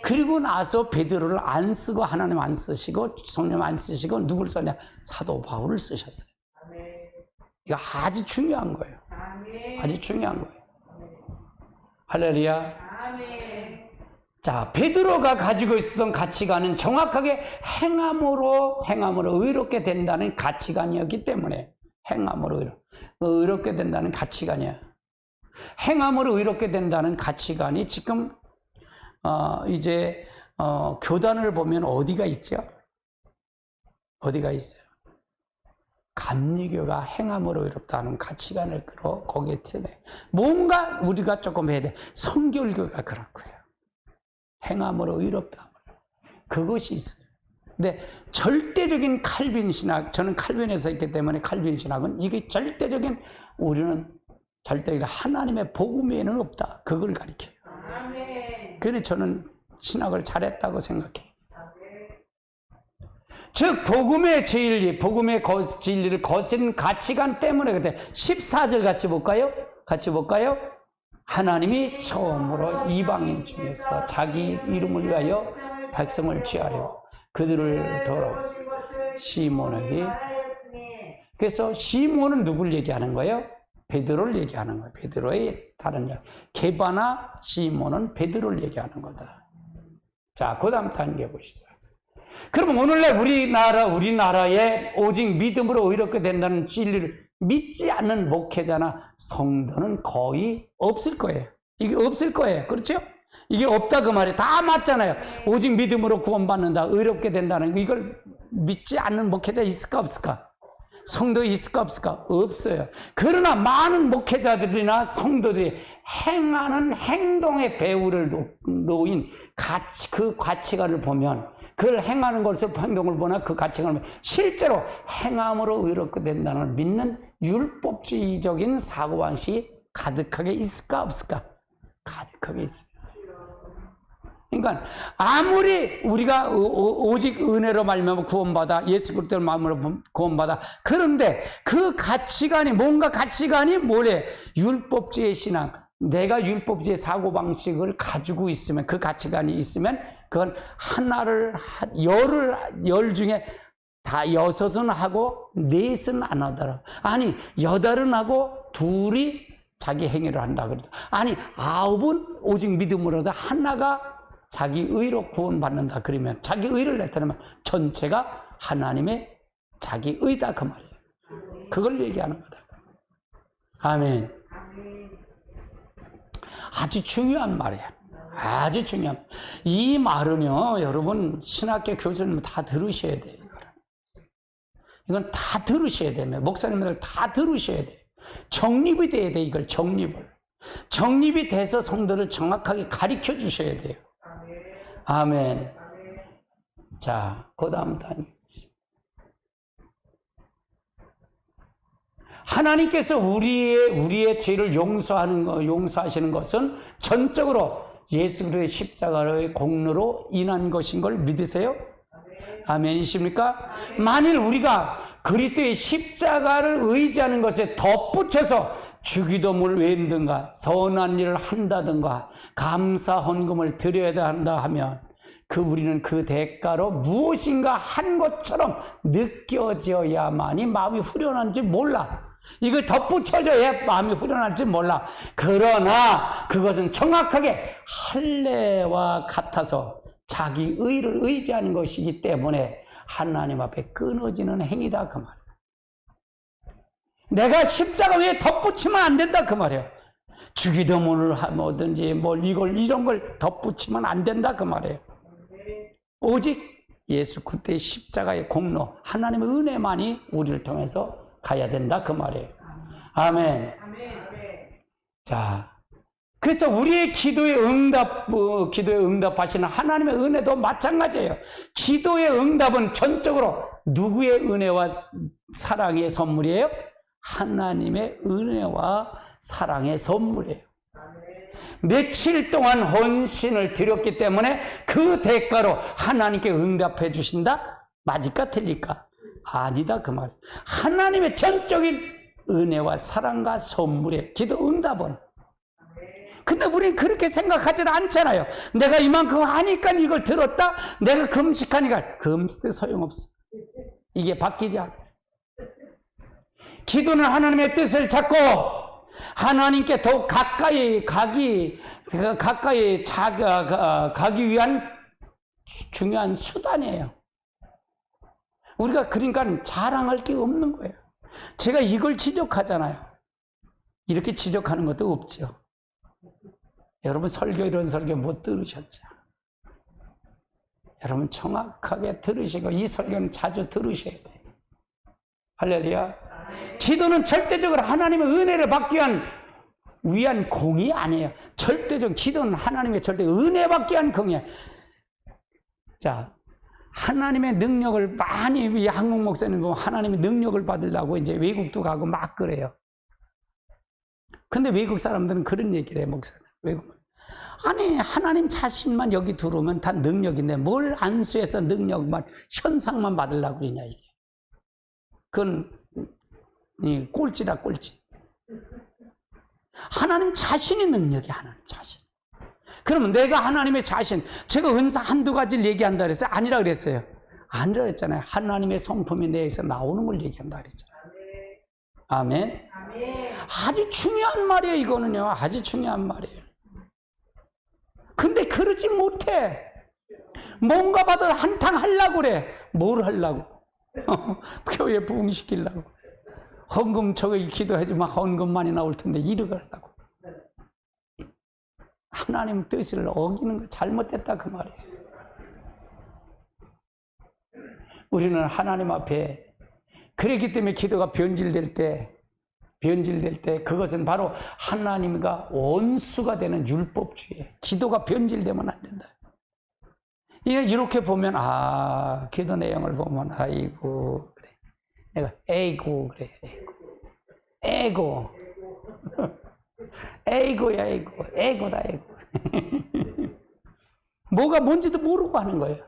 그리고 나서 베드로를 안 쓰고 하나님 안 쓰시고 성령 안 쓰시고 누굴 썼냐? 사도 바울을 쓰셨어요. 이거 아주 중요한 거예요. 아주 중요한 거예요. 할렐루야. 자, 베드로가 가지고 있었던 가치관은 정확하게 행함으로 의롭게 된다는 가치관이었기 때문에 행함으로 의롭게 된다는 가치관이야. 행함으로 의롭게 된다는 가치관이 지금 이제 교단을 보면 어디가 있죠? 어디가 있어요? 감리교가 행함으로 의롭다는 가치관을 거기에 트네. 뭔가 우리가 조금 해야 돼. 성결교가 그렇고요. 행함으로 의롭다. 그것이 있어요. 근데 절대적인 칼빈 신학, 저는 칼빈에서 있기 때문에 칼빈 신학은 이게 절대적인, 우리는 절대적인 하나님의 복음 외에는 없다. 그걸 가리켜요. 그래서 저는 신학을 잘했다고 생각해요. 즉 복음의 진리, 복음의 진리를 거스른 가치관 때문에. 그때 14절 같이 볼까요? 하나님이 처음으로 이방인 중에서 자기 이름을 위하여 백성을 취하려 그들을 돌아 시몬에게. 그래서 시몬은 누굴 얘기하는 거예요? 베드로를 얘기하는 거예요. 베드로의 다른 역. 게바나 시몬은 베드로를 얘기하는 거다. 자, 그 다음 단계 보시죠. 그럼 오늘날 우리나라에 오직 믿음으로 의롭게 된다는 진리를 믿지 않는 목회자나 성도는 거의 없을 거예요. 이게 없을 거예요. 그렇죠? 이게 없다 그 말이에요. 다 맞잖아요. 오직 믿음으로 구원받는다, 의롭게 된다는 이걸 믿지 않는 목회자 있을까 없을까? 성도 있을까 없을까? 없어요. 그러나 많은 목회자들이나 성도들이 행하는 행동의 배후를 놓인 그 가치관을 보면, 그걸 행하는 것을 행동을 보나 그 가치관을 보면 실제로 행함으로 의롭게 된다는 걸 믿는 율법주의적인 사고방식이 가득하게 있을까 없을까? 가득하게 있어요. 그러니까 아무리 우리가 오직 은혜로 말미암아 구원받아, 예수 그리스도의 마음으로 구원받아, 그런데 그 가치관이 뭔가 가치관이 뭐래? 율법주의 신앙, 내가 율법주의 사고방식을 가지고 있으면, 그 가치관이 있으면 그건 하나를 열 중에 다 여섯은 하고 넷은 안 하더라. 아니 여덟은 하고 둘이 자기 행위를 한다 그러죠. 아니 9은 오직 믿음으로 하나가 자기 의로 구원받는다 그러면, 자기 의를 나타내면 전체가 하나님의 자기 의다 그 말이에요. 그걸 얘기하는 거다. 아멘. 아주 중요한 말이야. 아주 중요한. 이 말은요, 여러분 신학교 교수님 다 들으셔야 돼요. 이건 다 들으셔야 됩니다. 목사님들 다 들으셔야 돼요. 정립이 돼야 돼. 이걸 정립이 돼서 성도를 정확하게 가르쳐 주셔야 돼요. 아멘. 자, 그 다음 단계. 하나님께서 우리의 죄를 용서하시는 것은 전적으로 예수 그리스도의 십자가의 공로로 인한 것인 걸 믿으세요? 아멘이십니까? 만일 우리가 그리스도의 십자가를 의지하는 것에 덧붙여서 주기도문을 외운든가 선한 일을 한다든가 감사 헌금을 드려야 한다 하면 우리는 그 대가로 무엇인가 한 것처럼 느껴져야만이 마음이 후련한지 몰라. 이걸 덧붙여줘야 마음이 후련할지 몰라. 그러나 그것은 정확하게 할례와 같아서 자기 의를 의지하는 것이기 때문에 하나님 앞에 끊어지는 행위다 그 말이에요. 내가 십자가 위에 덧붙이면 안 된다 그 말이에요. 주기도문을 하든지 이런 걸 덧붙이면 안 된다 그 말이에요. 오직 예수 그리스도의 십자가의 공로, 하나님의 은혜만이 우리를 통해서 가야 된다 그 말이에요. 아멘. 자, 그래서 우리의 기도에 응답하시는 하나님의 은혜도 마찬가지예요. 기도의 응답은 전적으로 누구의 은혜와 사랑의 선물이에요? 하나님의 은혜와 사랑의 선물이에요. 며칠 동안 헌신을 드렸기 때문에 그 대가로 하나님께 응답해 주신다? 맞을까 틀릴까? 아니다 그 말. 하나님의 전적인 은혜와 사랑과 선물의 기도 응답은. 근데 우리는 그렇게 생각하지 않잖아요. 내가 이만큼 하니까 이걸 들었다. 내가 금식하니까 금식도 소용없어. 이게 바뀌지 않아요. 기도는 하나님의 뜻을 찾고 하나님께 더 가까이 가기 위한 중요한 수단이에요. 우리가 그러니까 자랑할 게 없는 거예요. 제가 이걸 지적하잖아요. 이렇게 지적하는 것도 없죠. 여러분 설교 이런 설교 못 들으셨죠? 여러분 정확하게 들으시고 이 설교는 자주 들으셔야 돼요. 할렐루야. 기도는 절대적으로 하나님의 은혜를 받기 위한 공이 아니에요. 절대적 기도는 하나님의 절대 은혜 받기 위한 공이에요. 자, 하나님의 능력을 많이 이 한국 목사님 보면 하나님의 능력을 받으려고 이제 외국도 가고 막 그래요. 근데 외국 사람들은 그런 얘기를 해, 목사님. 외국. 아니, 하나님 자신만 여기 들어오면 다 능력인데 뭘 안수해서 능력만, 현상만 받으려고 그러냐, 이게. 그건 꼴찌라, 꼴찌. 하나님 자신이 능력이 하나님 자신. 그러면 내가 하나님의 자신, 제가 은사 한두 가지를 얘기한다 그랬어요? 아니라 그랬어요. 아니라 그랬잖아요. 하나님의 성품이 내에서 나오는 걸 얘기한다 그랬잖아요. 아멘. 아주 중요한 말이에요, 이거는요. 아주 중요한 말이에요. 근데 그러지 못해. 뭔가 봐도 한탕 하려고 그래. 뭘 하려고? 교회 부흥시키려고. 헌금 저기 기도해주면 헌금 많이 나올 텐데 이러고 하려고. 하나님 뜻을 어기는 거 잘못됐다 그 말이에요. 우리는 하나님 앞에 그렇기 때문에 기도가 변질될 때 그것은 바로 하나님과 원수가 되는 율법주의예요. 기도가 변질되면 안 된다. 이렇게 보면 기도 내용을 보면 아이고 그래. 내가 에이고 그래. 에고. 에이고야 에이고. 에고다 에고. 뭐가 뭔지도 모르고 하는 거예요.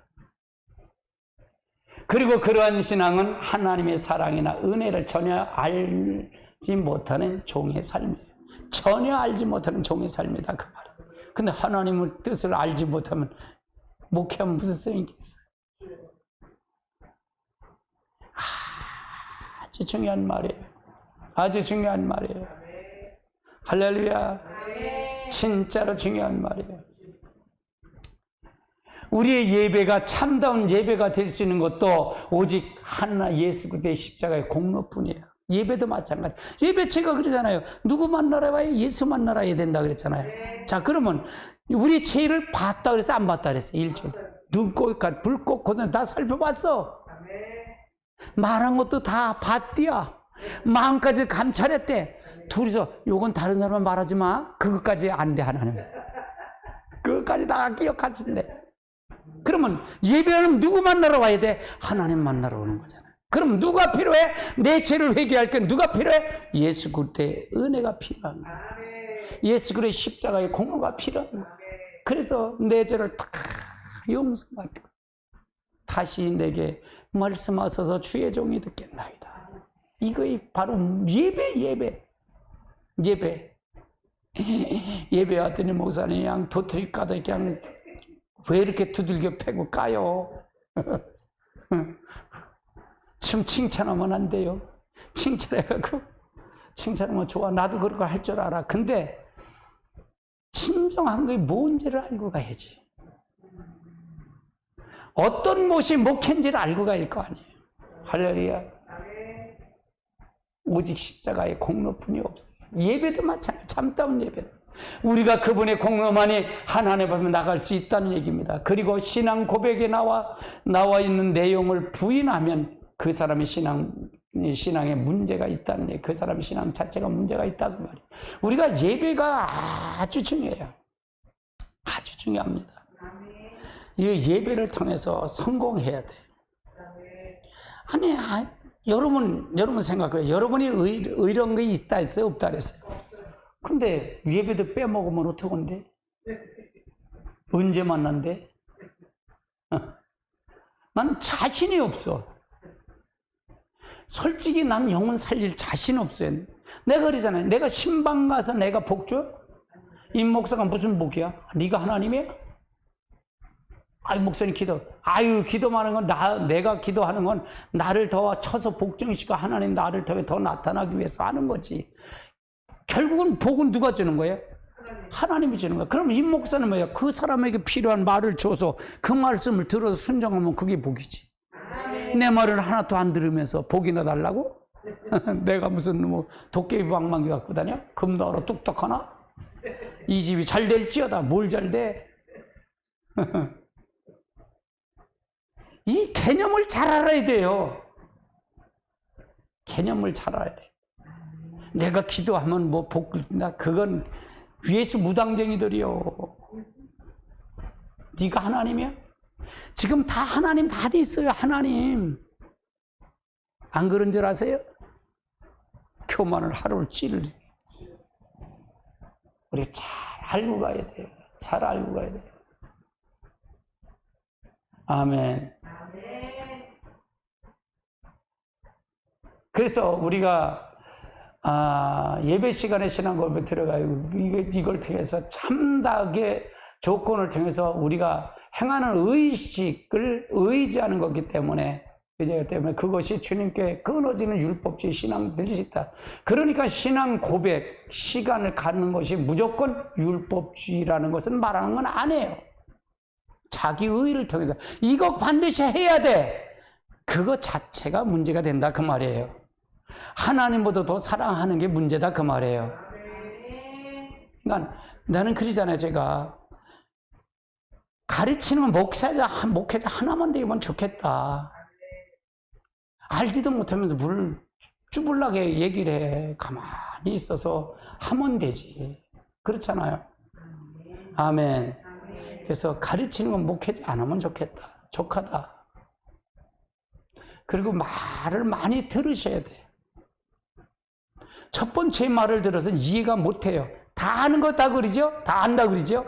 그리고 그러한 신앙은 하나님의 사랑이나 은혜를 전혀 알지 못하는 종의 삶이에요. 전혀 알지 못하는 종의 삶이다 그 말이에요. 근데 하나님의 뜻을 알지 못하면 목회하면 무슨 소용이 있겠어요? 아주 중요한 말이에요. 아주 중요한 말이에요. 할렐루야. 진짜로 중요한 말이에요. 우리의 예배가 참다운 예배가 될 수 있는 것도 오직 하나 예수 그리스도의 십자가의 공로뿐이에요. 예배도 마찬가지. 예배 제가 그러잖아요. 누구 만나러 와요? 예수 만나러 와야 된다 그랬잖아요. 자, 그러면 우리 죄를 봤다 그랬어? 안 봤다 그랬어? 일주일. 눈 꽂고 불 꽂고는 다 살펴봤어. 말한 것도 다 봤디야. 마음까지 감찰했대. 둘이서 요건 다른 사람은 말하지 마. 그것까지 안 돼 하나님. 그것까지 다 기억하신대. 그러면 예배는 누구 만나러 와야 돼? 하나님 만나러 오는 거잖아. 그럼 누가 필요해? 내 죄를 회개할 게 누가 필요해? 예수 그리스도의 은혜가 필요한 거야. 예수 그리스도의 십자가의 공로가 필요한 거야. 그래서 내 죄를 다 용서받고 다시 내게 말씀하셔서 주의 종이 듣겠나이다. 이거이 바로 예배. 예배하더니 목사님 그냥 도토리 까다 그냥 왜 이렇게 두들겨 패고 까요? 참 칭찬하면 안 돼요. 칭찬하면 좋아. 나도 그런 거 할 줄 알아. 근데 진정한 게 뭔지를 알고 가야지. 어떤 못이 목회인지를 알고 가야 할 거 아니에요. 할렐루야. 오직 십자가의 공로뿐이 없어요. 예배도 마찬가지. 참다운 예배. 우리가 그분의 공로만이 하나님 앞에 나갈 수 있다는 얘기입니다. 그리고 신앙 고백에 나와 있는 내용을 부인하면 그 사람의 신앙에 문제가 있다는 얘기. 그 사람의 신앙 자체가 문제가 있다고 말이에요. 우리가 예배가 아주 중요해요. 아주 중요합니다. 이 예배를 통해서 성공해야 돼. 아니, 여러분 생각해요. 여러분이 의로운 게 있다 했어요? 없다 그랬어요? 근데 예배도 빼먹으면 어떡한데? 언제 만난대? 난 자신이 없어. 솔직히 난 영혼 살릴 자신 없어요. 내가 그러잖아요. 내가 신방 가서 내가 복 줘? 임 목사가 무슨 복이야? 네가 하나님이야? 아유 목사님 기도하는 건 내가 기도하는 건 나를 더 쳐서 복종시키고 하나님 나를 더 나타나기 위해서 하는 거지. 결국은 복은 누가 주는 거예요? 하나님이 주는 거예요. 그럼 임 목사는 뭐예요? 그 사람에게 필요한 말을 줘서 그 말씀을 들어서 순종하면 그게 복이지. 내 말을 하나도 안 들으면서 복이나 달라고? 내가 무슨 뭐 도깨비 방망이 갖고 다녀? 금나로 뚝딱 하나? 이 집이 잘 될지어다. 뭘 잘 돼? 이 개념을 잘 알아야 돼요. 개념을 잘 알아야 돼. 내가 기도하면 뭐 복, 그건 예수 무당쟁이들이요. 네가 하나님이야? 지금 다 하나님 다 돼 있어요. 하나님. 안 그런 줄 아세요? 교만을 하루를 찌를. 우리가 잘 알고 가야 돼요. 잘 알고 가야 돼요. 아멘. 그래서 우리가 예배 시간에 신앙고백에 들어가요. 이걸 통해서 참다하게 조건을 통해서 우리가 행하는 의식을 의지하는 거기 때문에 그것이 주님께 끊어지는 율법주의 신앙 될 수 있다. 그러니까 신앙 고백 시간을 갖는 것이 무조건 율법주의라는 것은 말하는 건 아니에요. 자기 의를 통해서 이거 반드시 해야 돼. 그거 자체가 문제가 된다 그 말이에요. 하나님보다 더 사랑하는 게 문제다 그 말이에요. 그러니까 나는 그러잖아요. 제가 가르치는 목회자 하나만 되면 좋겠다. 알지도 못하면서 물 쭈불나게 얘기를 해. 가만히 있어서 하면 되지. 그렇잖아요. 아멘. 그래서 가르치는 건 목회자 안 하면 좋겠다. 족하다. 그리고 말을 많이 들으셔야 돼. 첫 번째 말을 들어서 이해가 못해요. 다 아는 거 다 그러죠? 다 안다 그러죠?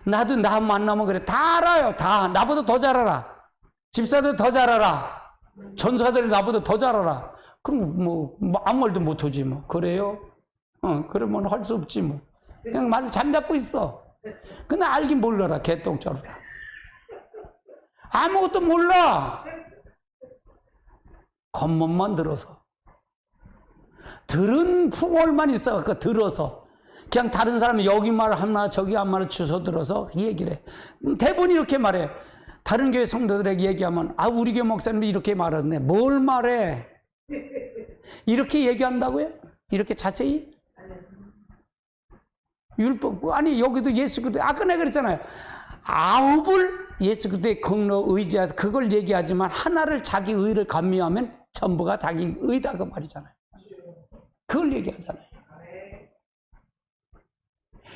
나도 나 만나면 그래. 다 알아요. 다. 나보다 더 잘 알아. 집사들 더 잘 알아. 전사들 나보다 더 잘 알아. 그럼 뭐 아무 말도 못하지 뭐. 그래요? 그러면 할 수 없지 뭐. 그냥 말 잠잡고 있어. 근데 알긴 몰라라. 개똥처럼. 아무것도 몰라. 겉멋만 들어서. 들은 풍월만 있어. 그 들어서. 그냥 다른 사람이 여기 말 하나 저기 한 말을 주워 들어서 얘기를 해. 대부분 이렇게 말해. 다른 교회 성도들에게 얘기하면 우리 교회 목사님이 이렇게 말하는데 뭘 말해? 이렇게 얘기한다고요? 이렇게 자세히? 율법 아니 여기도 예수 그리스도 아까 내가 그랬잖아요. 9을 예수 그리스도의 공로 의지해서 그걸 얘기하지만 하나를 자기 의를 감미하면 전부가 자기 의다 그 말이잖아요. 그걸 얘기하잖아요.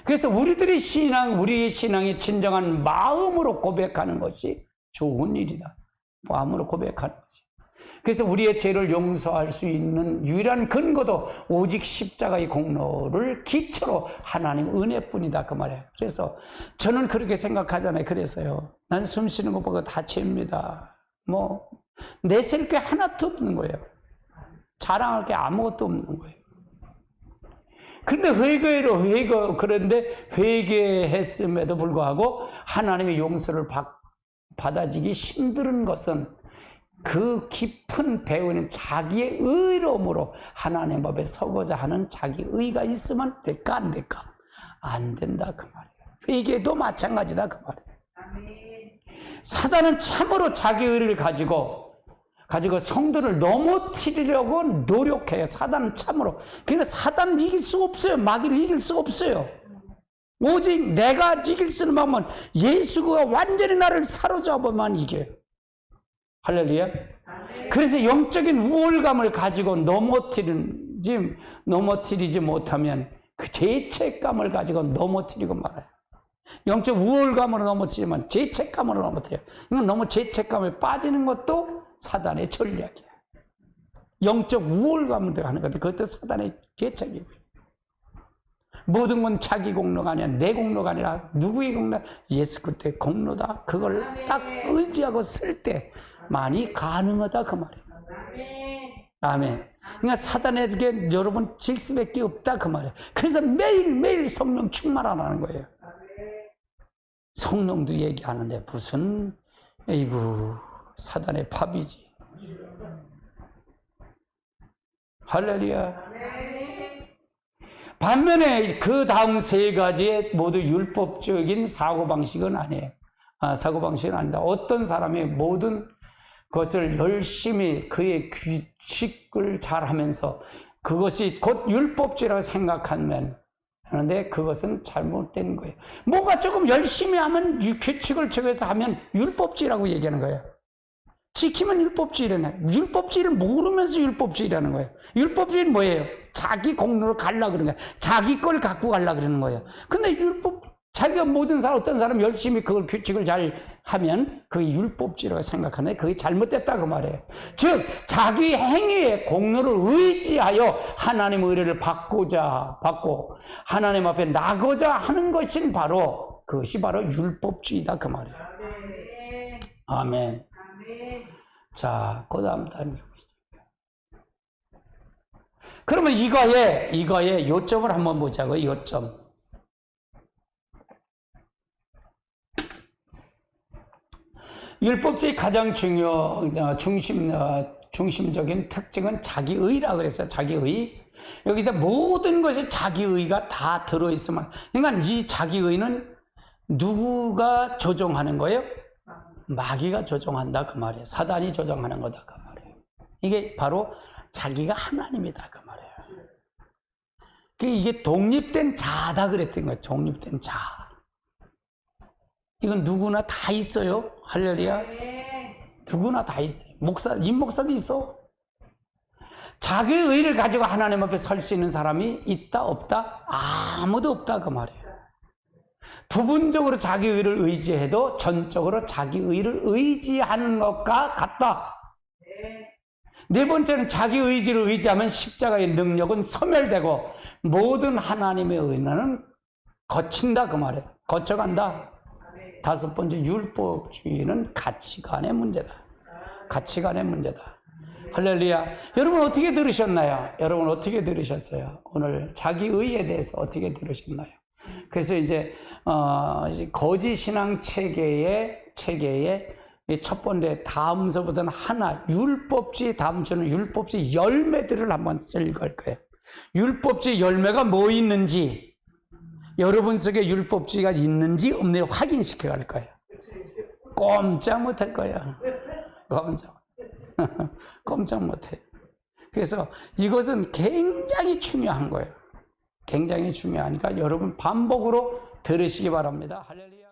그래서 우리의 신앙이 진정한 마음으로 고백하는 것이 좋은 일이다. 마음으로 고백하는 것이. 그래서 우리의 죄를 용서할 수 있는 유일한 근거도 오직 십자가의 공로를 기초로 하나님 은혜뿐이다 그 말이에요. 그래서 저는 그렇게 생각하잖아요. 그래서요. 난 숨 쉬는 것보다 다 죄입니다. 내세울 게 하나도 없는 거예요. 자랑할 게 아무것도 없는 거예요. 근데 그런데 회개했음에도 불구하고 하나님의 용서를 받아지기 힘든 것은 그 깊은 배우는 자기의 의로움으로 하나님 앞에 서고자 하는 자기 의가 있으면 될까 안 될까? 안 된다 그 말이에요. 회개도 마찬가지다 그 말이에요. 사단은 참으로 자기 의를 가지고 성도를 넘어뜨리려고 노력해요. 사단은 참으로. 그러니까 사단을 이길 수가 없어요. 마귀를 이길 수가 없어요. 오직 내가 이길 수 있는 방법은 예수가 완전히 나를 사로잡아만 이겨요. 할렐루야. 그래서 영적인 우월감을 가지고 넘어뜨리지 못하면 그 죄책감을 가지고 넘어뜨리고 말아요. 영적 우월감으로 넘어뜨리면 죄책감으로 넘어뜨려요. 이건 너무 죄책감에 빠지는 것도 사단의 전략이야. 영적 우월감을 하는 것도 그것도 사단의 죄책이고요. 모든 건 자기 공로가 아니라 내 공로가 아니라 누구의 공로? 예수 그리스도의 공로다. 그걸 딱 의지하고 쓸 때 많이 가능하다 그 말이에요. 아멘. 그러니까 사단에게 여러분 질 수밖에 없다 그 말이에요. 그래서 매일매일 성령 충만하라는 거예요. 성령도 얘기하는데 무슨 사단의 밥이지. 할렐루야. 반면에 그 다음 세 가지의 모두 율법적인 사고방식은 아니에요. 사고방식은 아니다. 어떤 사람의 모든 것을 열심히 그의 규칙을 잘 하면서 그것이 곧 율법주의라고 생각하면 하는데 그것은 잘못된 거예요. 뭐가 조금 열심히 하면 규칙을 적용해서 하면 율법주의라고 얘기하는 거예요. 지키면 율법주의라네. 율법주의를 모르면서 율법주의라는 거예요. 율법주의는 뭐예요? 자기 공로를 갈라 그러는 거예요. 자기 걸 갖고 갈라 그러는 거예요. 근데 자기가 모든 사람, 어떤 사람 열심히 그걸 규칙을 잘 하면 그게 율법주의라고 생각하는데 그게 잘못됐다 그 말이에요. 즉 자기 행위의 공로를 의지하여 하나님의 의뢰를 받고 하나님 앞에 나고자 하는 것이 바로 그것이 바로 율법주의다 그 말이에요. 아멘. 자, 그 다음 단계 보시죠. 그러면 이거의 요점을 한번 보자고요. 요점. 율법주의 가장 중심적인 특징은 자기의라 그랬어요. 자기의. 여기다 모든 것이 자기의가 다 들어있으면, 그러니까 이 자기의는 누구가 조종하는 거예요? 마귀가 조종한다 그 말이에요. 사단이 조종하는 거다 그 말이에요. 이게 바로 자기가 하나님이다 그 말이에요. 이게 독립된 자다 그랬던 거예요. 독립된 자. 이건 누구나 다 있어요. 할렐루야. 누구나 다 있어요. 임목사도 있어. 자기의 의를 가지고 하나님 앞에 설 수 있는 사람이 있다 없다? 아무도 없다 그 말이에요. 부분적으로 자기 의를 의지해도 전적으로 자기 의를 의지하는 것과 같다. 네 번째는 자기 의지를 의지하면 십자가의 능력은 소멸되고 모든 하나님의 은혜는 거친다 그 말이에요. 거쳐간다. 다섯 번째, 율법주의는 가치관의 문제다. 가치관의 문제다. 할렐루야. 여러분 어떻게 들으셨나요? 여러분 어떻게 들으셨어요? 오늘 자기의에 대해서 어떻게 들으셨나요? 그래서 이제 거짓 신앙 체계의 첫 번째 다음서부터는 하나 율법주의, 다음 주는 율법주의 열매들을 한번 읽을 거예요. 율법주의 열매가 뭐 있는지, 여러분 속에 율법주의가 있는지 없는지 확인시켜 갈 거예요. 꼼짝 못할 거야. 꼼짝 못해. 그래서 이것은 굉장히 중요한 거예요. 굉장히 중요하니까 여러분 반복으로 들으시기 바랍니다. 할렐루야.